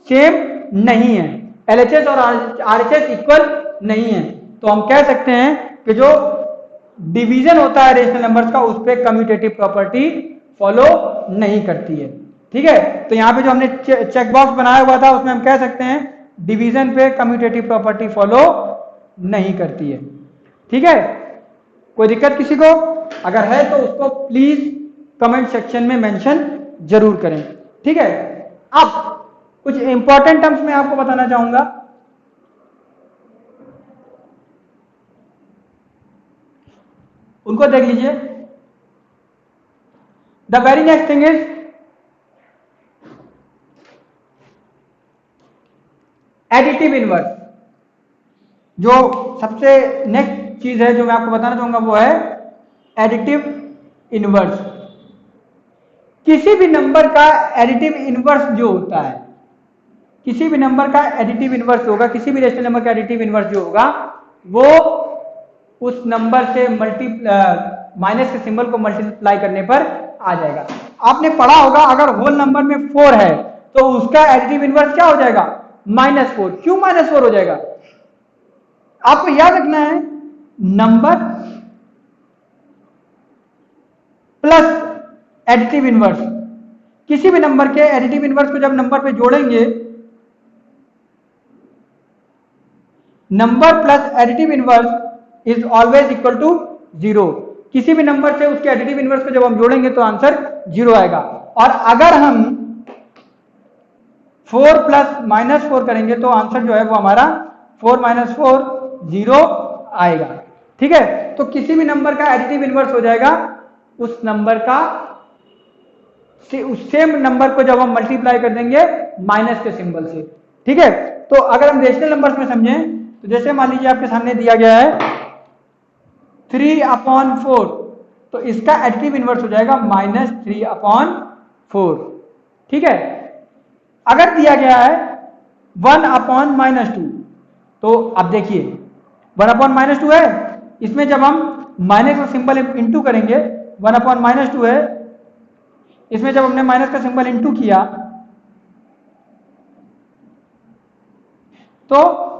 सेम नहीं है, LHS और RHS इक्वल नहीं है, तो हम कह सकते हैं कि जो डिवीजन होता है रेशनल नंबर्स का उस पर कम्यूटेटिव प्रॉपर्टी फॉलो नहीं करती है। ठीक है, तो यहां पे जो हमने चेक बॉक्स बनाया हुआ था उसमें हम कह सकते हैं डिवीजन पे कम्यूटेटिव प्रॉपर्टी फॉलो नहीं करती है। ठीक है, कोई दिक्कत किसी को? अगर है तो उसको प्लीज कमेंट सेक्शन में मेंशन जरूर करें। ठीक है, अब कुछ इंपॉर्टेंट टर्म्स में आपको बताना चाहूंगा। उनको देख लीजिए। The very next thing is additive inverse. जो सबसे नेक्स्ट चीज है जो मैं आपको बताना चाहूंगा वो है एडिटिव इनवर्स। किसी भी नंबर का एडिटिव इनवर्स जो होता है, किसी भी नंबर का एडिटिव इनवर्स होगा, किसी भी रेशनल नंबर का एडिटिव इनवर्स जो होगा वो उस नंबर से माइनस के सिंबल को मल्टीप्लाई करने पर आ जाएगा। आपने पढ़ा होगा अगर होल नंबर में 4 है तो उसका एडिटिव इनवर्स क्या हो जाएगा? -4। क्यों -4 हो जाएगा? आपको याद रखना है नंबर प्लस एडिटिव इनवर्स। किसी भी नंबर के एडिटिव इनवर्स को जब नंबर पे जोड़ेंगे, number plus additive inverse is always equal to 0। किसी भी नंबर से उसके एडिटिव इनवर्स को जब हम जोड़ेंगे तो आंसर 0 आएगा। और अगर हम 4 प्लस -4 करेंगे तो आंसर जो है वो हमारा 4 - 4 0 आएगा। ठीक है, तो किसी भी नंबर का एडिटिव इनवर्स हो जाएगा उस नंबर का उस सेम नंबर को जब हम मल्टीप्लाई कर देंगे माइनस के सिंबल से। ठीक है, तो अगर हम रेशनल नंबर्स में समझें तो जैसे मान लीजिए आपके सामने दिया गया है 3/4, तो इसका एडिटिव इनवर्स हो जाएगा -3/4। ठीक है, अगर दिया गया है 1/-2, तो अब देखिए 1/-2 है, इसमें जब हम माइनस का सिंबल इंटू करेंगे, 1/-2 है, इसमें जब हमने माइनस का सिंबल इंटू किया तो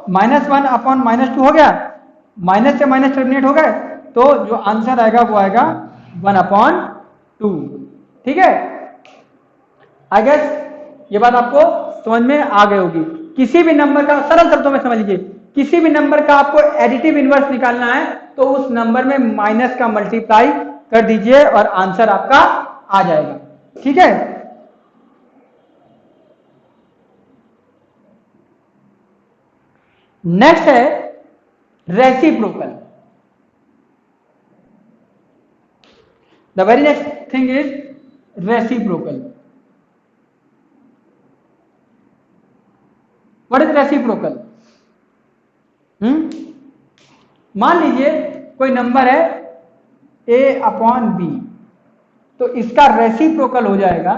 -1/-2 हो गया, माइनस से माइनस टर्मिनेट हो गए, तो जो आंसर आएगा वो आएगा 1/2। ठीक है, आई गेस ये बात आपको समझ में आ गई होगी। किसी भी नंबर का सरल शब्दों में समझ लीजिए, किसी भी नंबर का आपको एडिटिव इनवर्स निकालना है तो उस नंबर में माइनस का मल्टीप्लाई कर दीजिए और आंसर आपका आ जाएगा। ठीक है, नेक्स्ट है reciprocal. The very next thing is reciprocal. What is reciprocal? मान लीजिए कोई नंबर है A/B, तो इसका रेसिप्रोकल हो जाएगा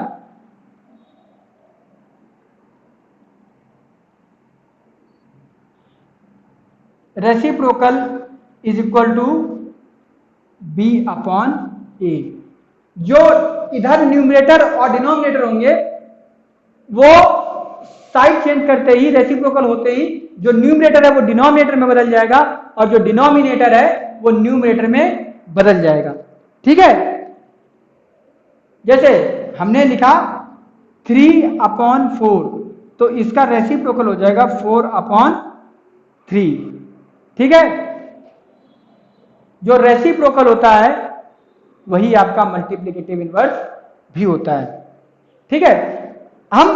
reciprocal is equal to B/A। जो इधर न्यूमरेटर और डिनोमिनेटर होंगे वो साइड चेंज करते ही, रेसिप्रोकल होते ही, जो न्यूमरेटर है वो डिनोमिनेटर में बदल जाएगा और जो डिनोमिनेटर है वो न्यूमरेटर में बदल जाएगा। ठीक है, जैसे हमने लिखा 3/4, तो इसका रेसिप्रोकल हो जाएगा 4/3। ठीक है, जो रेसिप्रोकल होता है वही आपका मल्टीप्लिकेटिव इनवर्स भी होता है। ठीक है, हम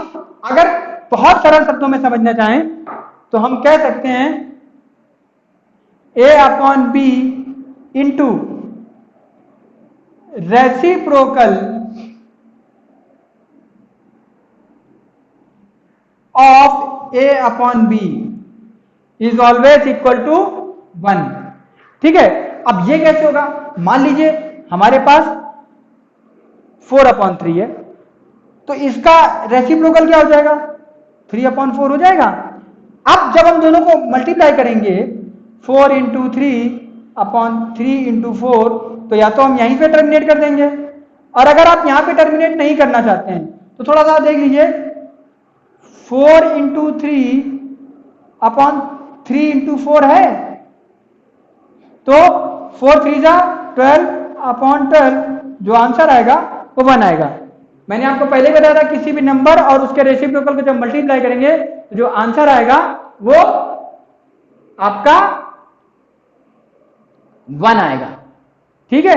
अगर बहुत सरल शब्दों में समझना चाहें तो हम कह सकते हैं A/B into reciprocal of A/B is always equal to 1। ठीक है, अब ये कैसे होगा? मान लीजिए हमारे पास 4/3 है, तो इसका रेसिप्रोकल क्या हो जाएगा? 3/4 हो जाएगा। अब जब हम दोनों को मल्टीप्लाई करेंगे 4 इंटू 3/3 इंटू 4, तो या तो हम यहीं पे टर्मिनेट कर देंगे, और अगर आप यहां पे टर्मिनेट नहीं करना चाहते हैं तो थोड़ा सा देख लीजिए, 4 इंटू 3/3 इंटू 4 है, तो 4 3 जा 12/12, जो आंसर आएगा वो 1 आएगा। मैंने आपको पहले बताया था किसी भी नंबर और उसके रेसिप्रोकल को जब मल्टीप्लाई करेंगे तो जो आंसर आएगा वो आपका 1 आएगा। ठीक है,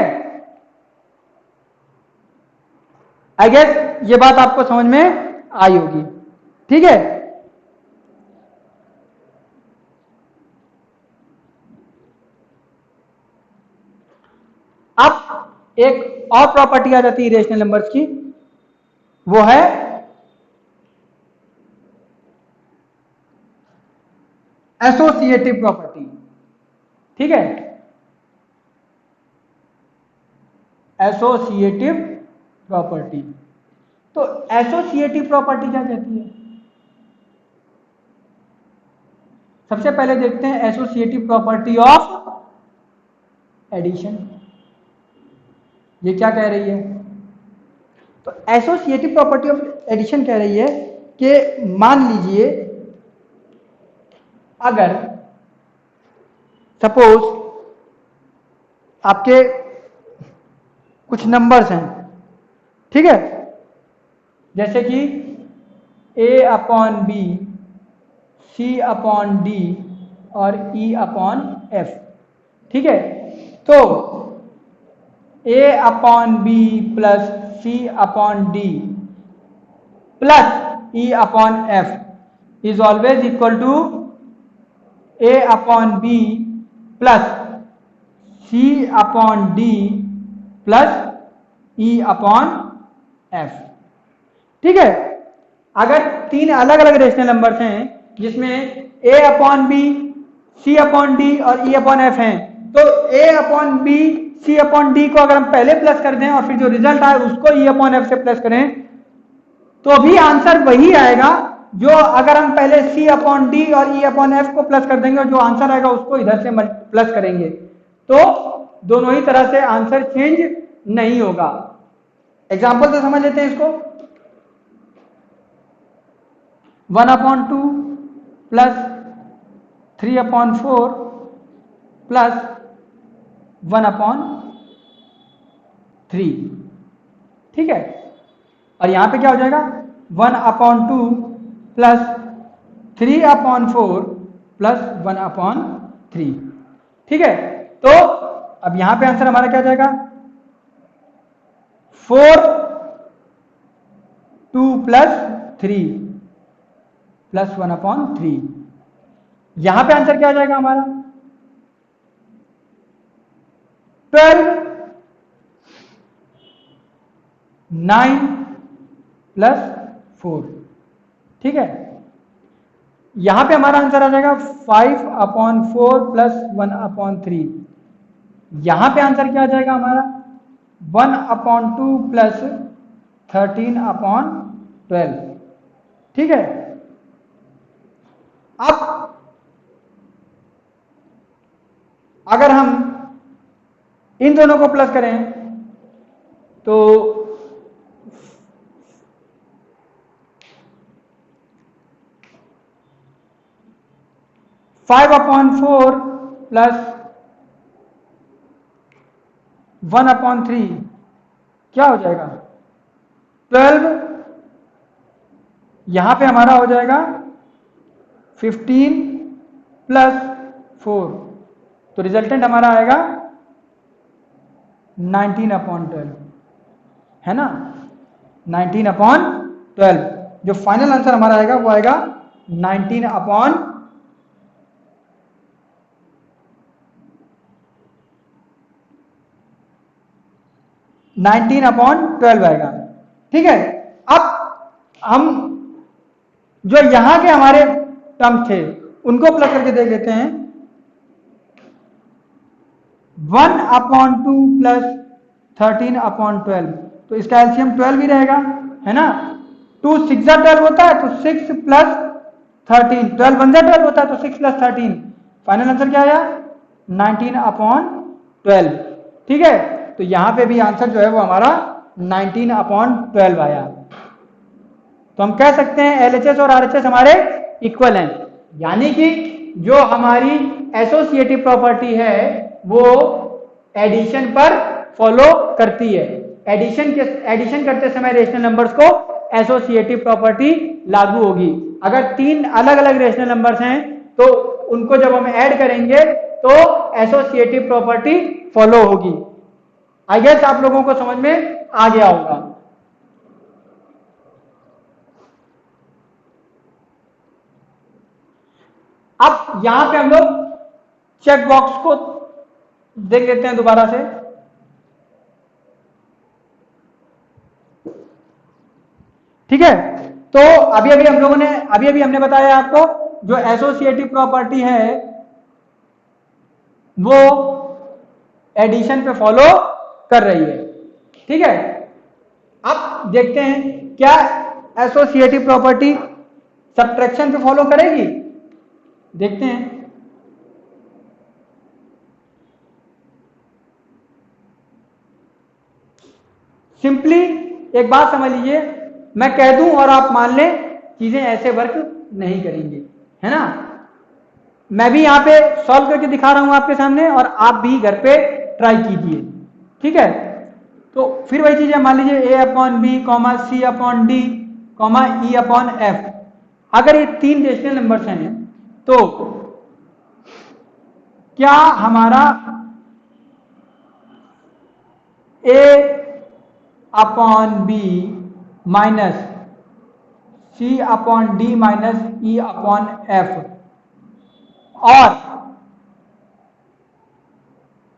आई गेस ये बात आपको समझ में आई होगी। ठीक है, अब एक और प्रॉपर्टी आ जाती है इरेशनल नंबर्स की, वो है एसोसिएटिव प्रॉपर्टी। ठीक है, एसोसिएटिव प्रॉपर्टी। तो एसोसिएटिव प्रॉपर्टी क्या कहती है? सबसे पहले देखते हैं एसोसिएटिव प्रॉपर्टी ऑफ एडिशन, ये क्या कह रही है? तो एसोसिएटिव प्रॉपर्टी ऑफ एडिशन कह रही है कि मान लीजिए अगर सपोज आपके कुछ नंबर्स हैं, ठीक है, जैसे कि A/B, C/D और E/F। ठीक है, तो A/B plus C/D plus E/F is always equal to A/B plus C/D plus E/F। ठीक है, अगर तीन अलग अलग रेशनल नंबर्स हैं जिसमें A/B, C/D और E/F हैं, तो A/B, C/D को अगर हम पहले प्लस कर दें और फिर जो रिजल्ट आए उसको E/F से प्लस करें तो भी आंसर वही आएगा जो अगर हम पहले C/D और E/F को प्लस कर देंगे और जो आंसर आएगा उसको इधर से प्लस करेंगे, तो दोनों ही तरह से आंसर चेंज नहीं होगा। एग्जाम्पल से समझ लेते हैं इसको। 1/2 प्लस 3/4 प्लस 1/3। ठीक है, और यहां पे क्या हो जाएगा? 1/2 प्लस 3/4 प्लस 1/3। ठीक है, तो अब यहां पे आंसर हमारा क्या आ जाएगा? 4/2 प्लस 3 प्लस 1/3। यहां पे आंसर क्या आ जाएगा हमारा? 12 9 प्लस 4। ठीक है, यहां पे हमारा आंसर आ जाएगा 5/4 प्लस 1/3। यहां पे आंसर क्या आ जाएगा हमारा? 1/2 प्लस 13/12। ठीक है, अब अगर हम इन दोनों को प्लस करें तो 5/4 प्लस 1/3 क्या हो जाएगा? 12। यहां पे हमारा हो जाएगा 15 प्लस 4, तो रिजल्टेंट हमारा आएगा 19/12 है ना, 19/12। जो फाइनल आंसर हमारा आएगा वो आएगा 19/12 आएगा। ठीक है, अब हम जो यहां के हमारे टर्म थे उनको प्लग करके देख लेते हैं। 1/2 प्लस 13/12, तो इसका एलसीएम 12 ही रहेगा, है ना। 2 6 12 होता है तो 6 प्लस 13, 12 1 12 होता है तो 6 प्लस 13, फाइनल आंसर क्या आया 19/12। ठीक है, तो यहां पे भी आंसर जो है वो हमारा 19/12 आया। तो हम कह सकते हैं एलएचएस और आरएचएस हमारे इक्वल हैं, यानी कि जो हमारी एसोसिएटिव प्रॉपर्टी है वो एडिशन पर फॉलो करती है। एडिशन करते समय रेशनल नंबर्स को एसोसिएटिव प्रॉपर्टी लागू होगी। अगर 3 अलग अलग रेशनल नंबर्स हैं तो उनको जब हम ऐड करेंगे तो एसोसिएटिव प्रॉपर्टी फॉलो होगी। आई गेस आप लोगों को समझ में आ गया होगा। अब यहां पे हम लोग चेक बॉक्स को देख लेते हैं दोबारा से। ठीक है, तो अभी अभी हमने बताया आपको जो एसोसिएटिव प्रॉपर्टी है वो एडिशन पे फॉलो कर रही है। ठीक है, अब देखते हैं क्या एसोसिएटिव प्रॉपर्टी सब्ट्रैक्शन पे फॉलो करेगी, देखते हैं। सिंपली एक बात समझ लीजिए, मैं कह दूं और आप मान लें, चीजें ऐसे वर्क नहीं करेंगे, है ना। मैं भी यहां पे सॉल्व करके दिखा रहा हूं आपके सामने और आप भी घर पे ट्राई कीजिए। ठीक है, तो फिर वही चीज है, मान लीजिए a/b, c/d, e/f। अगर ये 3 रेशनल नंबर्स हैं तो क्या हमारा a/b minus c/d minus e/f और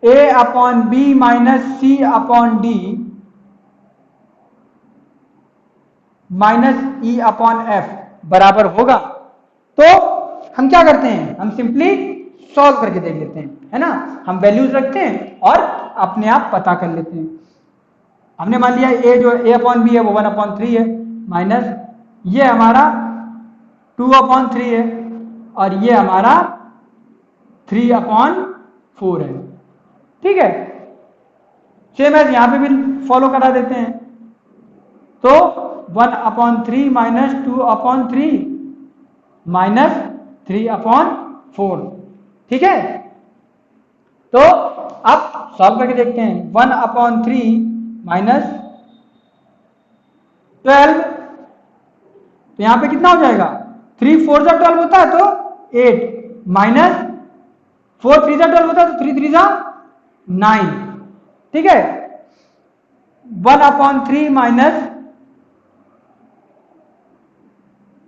a/b minus c/d minus e/f बराबर होगा, तो हम क्या करते हैं, हम सिंपली सॉल्व करके देख लेते हैं, है ना। हम वैल्यूज रखते हैं और अपने आप पता कर लेते हैं। हमने मान लिया a जो a/b है वो 1/3 है, माइनस ये हमारा 2/3 है और ये हमारा 3/4 है। ठीक है, सेम एज यहां पे भी फॉलो करा देते हैं, तो 1/3 माइनस 2/3 माइनस 3/4। ठीक है, तो अब सॉल्व करके देखते हैं। 1/3 माइनस 12, तो यहां पे कितना हो जाएगा, 3 4 12 होता है तो 8, माइनस 4 3 12 होता है तो 3 3 9। ठीक है, 1/3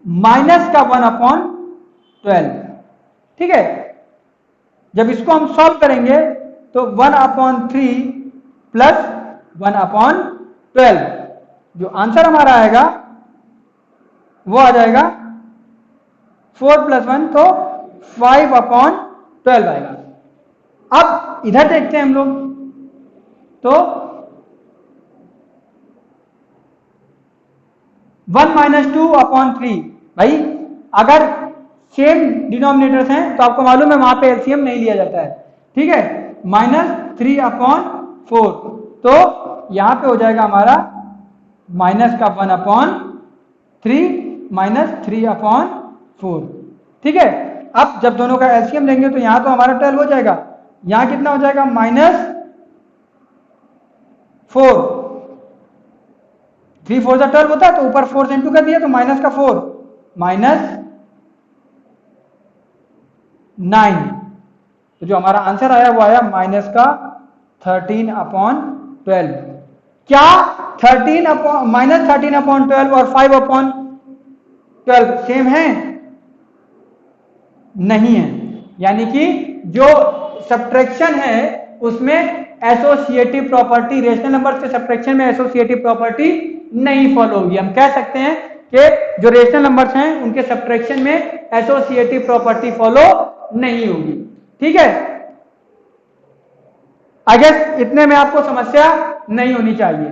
माइनस का 1/12। ठीक है, जब इसको हम सॉल्व करेंगे तो 1/3 प्लस 1/12, जो आंसर हमारा आएगा वो आ जाएगा 4 + 1 तो 5/12 आएगा। अब इधर देखते हैं हम लोग, तो 1 - 2/3, भाई अगर सेम डिनोमिनेटर्स हैं तो आपको मालूम है वहां पे एलसीएम नहीं लिया जाता है। ठीक है, माइनस 3/4, तो यहां पे हो जाएगा हमारा माइनस का 1/3 माइनस 3/4। ठीक है, अब जब दोनों का एलसीएम लेंगे तो यहां तो हमारा 12 हो जाएगा, यहां कितना हो जाएगा -4, 3 4 12 होता है तो ऊपर 4 से इंटू कर दिया तो माइनस का 4 माइनस 9, तो जो हमारा आंसर आया वो आया माइनस का 13/9। 12। क्या 13 अपॉन -13/12 और 5/12 सेम है? नहीं है। यानी कि जो सब्ट्रैक्शन है उसमें एसोसिएटिव प्रॉपर्टी, रेशनल नंबर के सब्ट्रैक्शन में एसोसिएटिव प्रॉपर्टी नहीं फॉलो होगी। हम कह सकते हैं कि जो रेशनल नंबर्स हैं उनके सब्ट्रैक्शन में एसोसिएटिव प्रॉपर्टी फॉलो नहीं होगी। ठीक है, आई गेस इतने में आपको समस्या नहीं होनी चाहिए।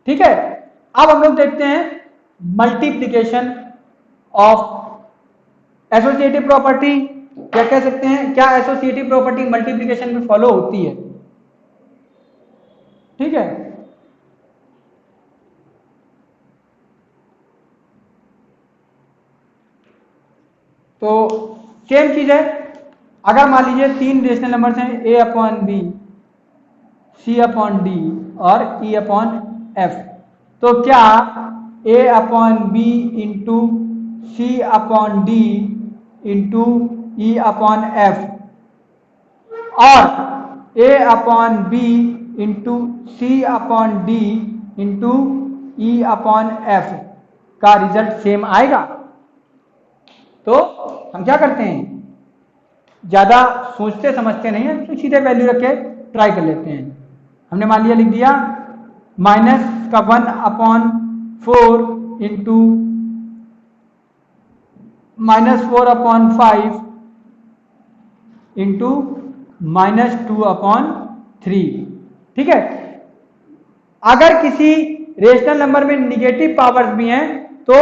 ठीक है, अब हम लोग देखते हैं मल्टीप्लिकेशन ऑफ एसोसिएटिव प्रॉपर्टी। क्या कह सकते हैं, क्या एसोसिएटिव प्रॉपर्टी मल्टीप्लिकेशन में फॉलो होती है? ठीक है, तो सेम चीज है। अगर मान लीजिए 3 रेशनल नंबर्स हैं a/b, c/d और e/f, तो क्या a/b into c/d into e/f और a/b into c/d into e/f का रिजल्ट सेम आएगा? तो हम क्या करते हैं, ज्यादा सोचते समझते नहीं है, तो सीधे वैल्यू रख के ट्राई कर लेते हैं। हमने मान लिया, लिख दिया -1/4 इंटू -4/5 इंटू -2/3। ठीक है, अगर किसी रेशनल नंबर में निगेटिव पावर्स भी हैं तो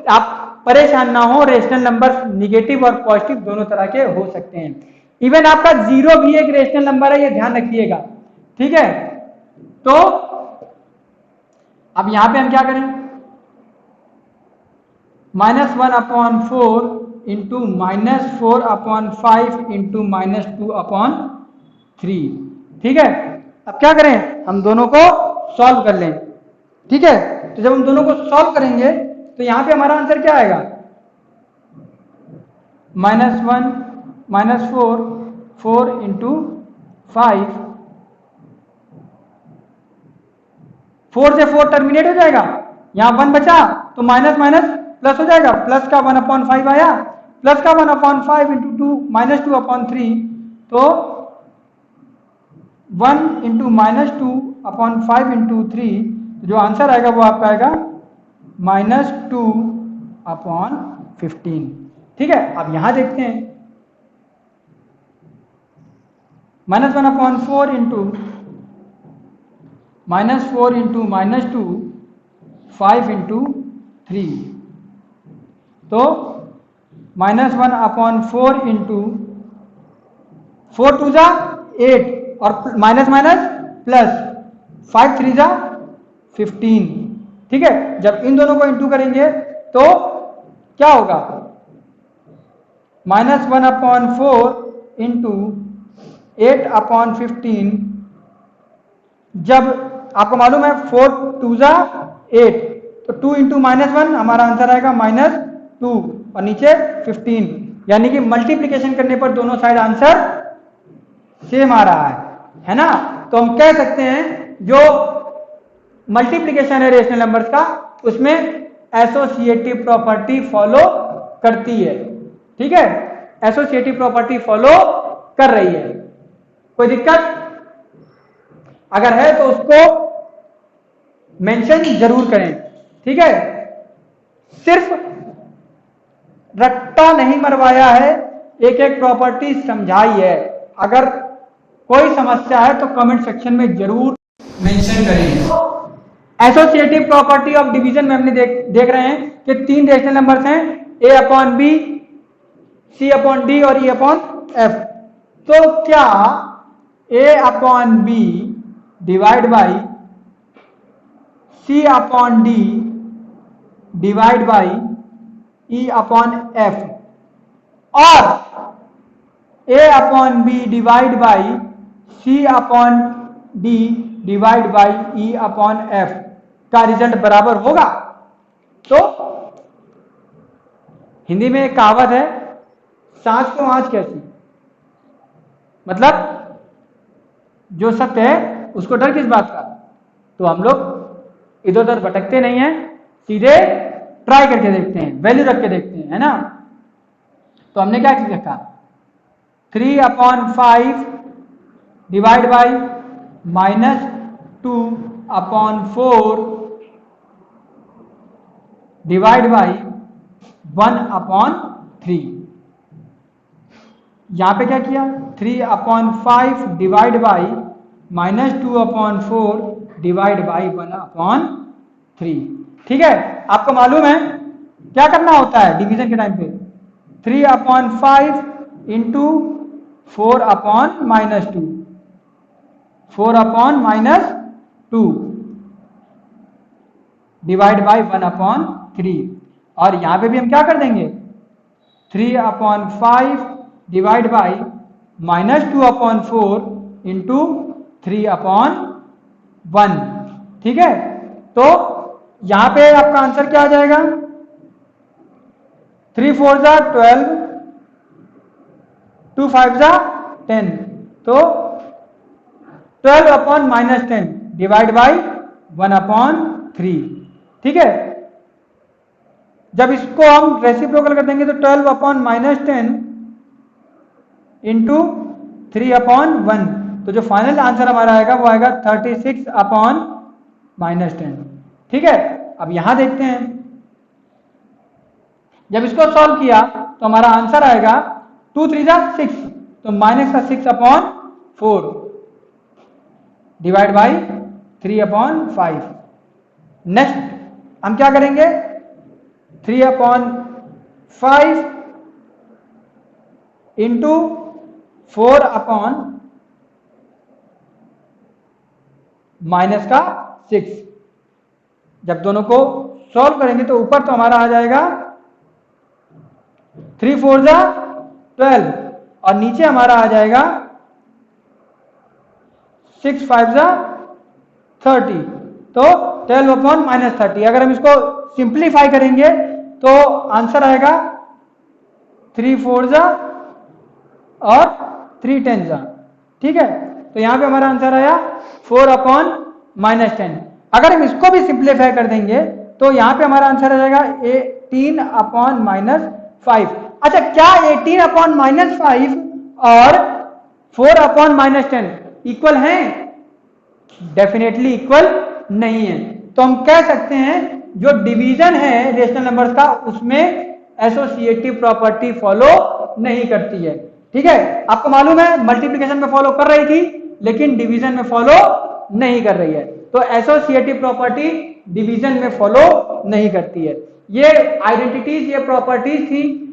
आप परेशान ना हो, रेशनल नंबर निगेटिव और पॉजिटिव दोनों तरह के हो सकते हैं। इवन आपका 0 भी एक रेशनल नंबर है, ये ध्यान रखिएगा। ठीक है, तो अब यहां पे हम क्या करें, -1/4 इंटू -4/5 इंटू -2/3। ठीक है, अब क्या करें, हम दोनों को सॉल्व कर लें। ठीक है, तो जब हम दोनों को सॉल्व करेंगे तो यहां पे हमारा आंसर क्या आएगा, -1 4 इंटू 5, 4 से 4 टर्मिनेट हो जाएगा, यहां 1 बचा तो माइनस माइनस प्लस हो जाएगा, प्लस का 1/5 आया, प्लस का 1/5 इंटू 2 -2/3, तो 1 इंटू -2/5 इंटू 3, जो आंसर आएगा वो आपका आएगा -2/15। ठीक है, अब यहां देखते हैं, -1/4 इंटू -4 इंटू -2 5 इंटू 3, तो -1/4 इंटू 4 2 जा 8 और माइनस माइनस प्लस 5 3 जा 15। ठीक है, जब इन दोनों को इंटू करेंगे तो क्या होगा, -1/4 इंटू 8/15। जब आपको मालूम है 4 2 जा 8, तो 2 इंटू -1 हमारा आंसर आएगा -2 और नीचे 15, यानी कि मल्टीप्लिकेशन करने पर दोनों साइड आंसर सेम आ रहा है ना। तो हम कह सकते हैं जो मल्टीप्लिकेशन है रेशनल नंबर्स का, उसमें एसोसिएटिव प्रॉपर्टी फॉलो करती है। ठीक है, एसोसिएटिव प्रॉपर्टी फॉलो कर रही है। कोई दिक्कत अगर है तो उसको मेंशन जरूर करें। ठीक है, सिर्फ रट्टा नहीं मरवाया है, एक एक प्रॉपर्टी समझाई है। अगर कोई समस्या है तो कमेंट सेक्शन में जरूर मेंशन करें। एसोसिएटिव प्रॉपर्टी ऑफ डिवीजन में हमने देख रहे हैं कि 3 रेशनल नंबर्स हैं, a/b, c/d और e/f। तो क्या a/b divide by c/d divide by e/f और a/b divide by c/d divide by e/f का रिजल्ट बराबर होगा? तो हिंदी में एक कहावत है, सांच को आंच कैसी, मतलब जो सत्य है उसको डर किस बात का। तो हम लोग इधर उधर भटकते नहीं हैं, सीधे ट्राई करके देखते हैं, वैल्यू रख के देखते हैं, है ना। तो हमने क्या लिखा, 3/5 डिवाइड बाई -2/4 डिवाइड बाई 1/3। यहां पे क्या किया, 3/5 डिवाइड बाई -2/4 डिवाइड बाई 1/3। ठीक है, आपको मालूम है क्या करना होता है डिवीजन के टाइम पे, 3/5 इंटू 4/-2, 4/-2 डिवाइड बाई 1/3। और यहां पे भी हम क्या कर देंगे, 3/5 डिवाइड बाई -2/4 इंटू 3/1। ठीक है, तो यहां पे आपका आंसर क्या आ जाएगा, 3 4 जा 12, 2 5 जा 10, तो 12/-10 डिवाइड बाई 1/3। ठीक है, जब इसको हम रेसिप्रोकल कर देंगे तो 12/-10 इंटू 3/1, तो जो फाइनल आंसर हमारा आएगा वो आएगा 36/-10। ठीक है, अब यहां देखते हैं, जब इसको सॉल्व किया तो हमारा आंसर आएगा 2 3 जा 6, तो -6/4 डिवाइड बाई 3/5। नेक्स्ट हम क्या करेंगे, 3/5 इंटू 4/-6। जब दोनों को सॉल्व करेंगे तो ऊपर तो हमारा आ जाएगा 3 4 जा 12, और नीचे हमारा आ जाएगा 6 5 जा 30, तो 12/-30। अगर हम इसको सिंप्लीफाई करेंगे तो आंसर आएगा 3 4 जा और 3 10 जा। ठीक है, तो यहां पे हमारा आंसर आया 4/-10। अगर हम इसको भी सिंप्लीफाई कर देंगे तो यहां पे हमारा आंसर आ जाएगा 18/-5। अच्छा, क्या 18/-5 और 4/-10 इक्वल हैं? डेफिनेटली इक्वल नहीं है। तो हम कह सकते हैं जो डिवीजन है रेशनल नंबर्स का उसमें एसोसिएटिव प्रॉपर्टी फॉलो नहीं करती है। ठीक है, आपको मालूम है मल्टीप्लिकेशन में फॉलो कर रही थी लेकिन डिवीजन में फॉलो नहीं कर रही है, तो एसोसिएटिव प्रॉपर्टी डिवीजन में फॉलो नहीं करती है। ये आइडेंटिटीज, ये प्रॉपर्टीज थी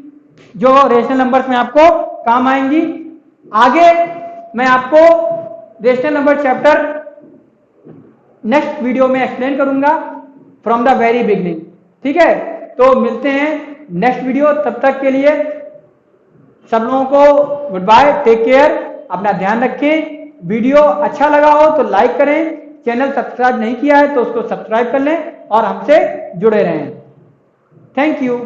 जो रेशनल नंबर्स में आपको काम आएंगी। आगे मैं आपको rational number chapter next video में एक्सप्लेन करूंगा फ्रॉम द वेरी बिगनिंग। ठीक है, तो मिलते हैं नेक्स्ट वीडियो, तब तक के लिए सब लोगों को गुड बाय, टेक केयर, अपना ध्यान रखें। वीडियो अच्छा लगा हो तो लाइक करें, चैनल सब्सक्राइब नहीं किया है तो उसको सब्सक्राइब कर लें और हमसे जुड़े रहें। Thank you.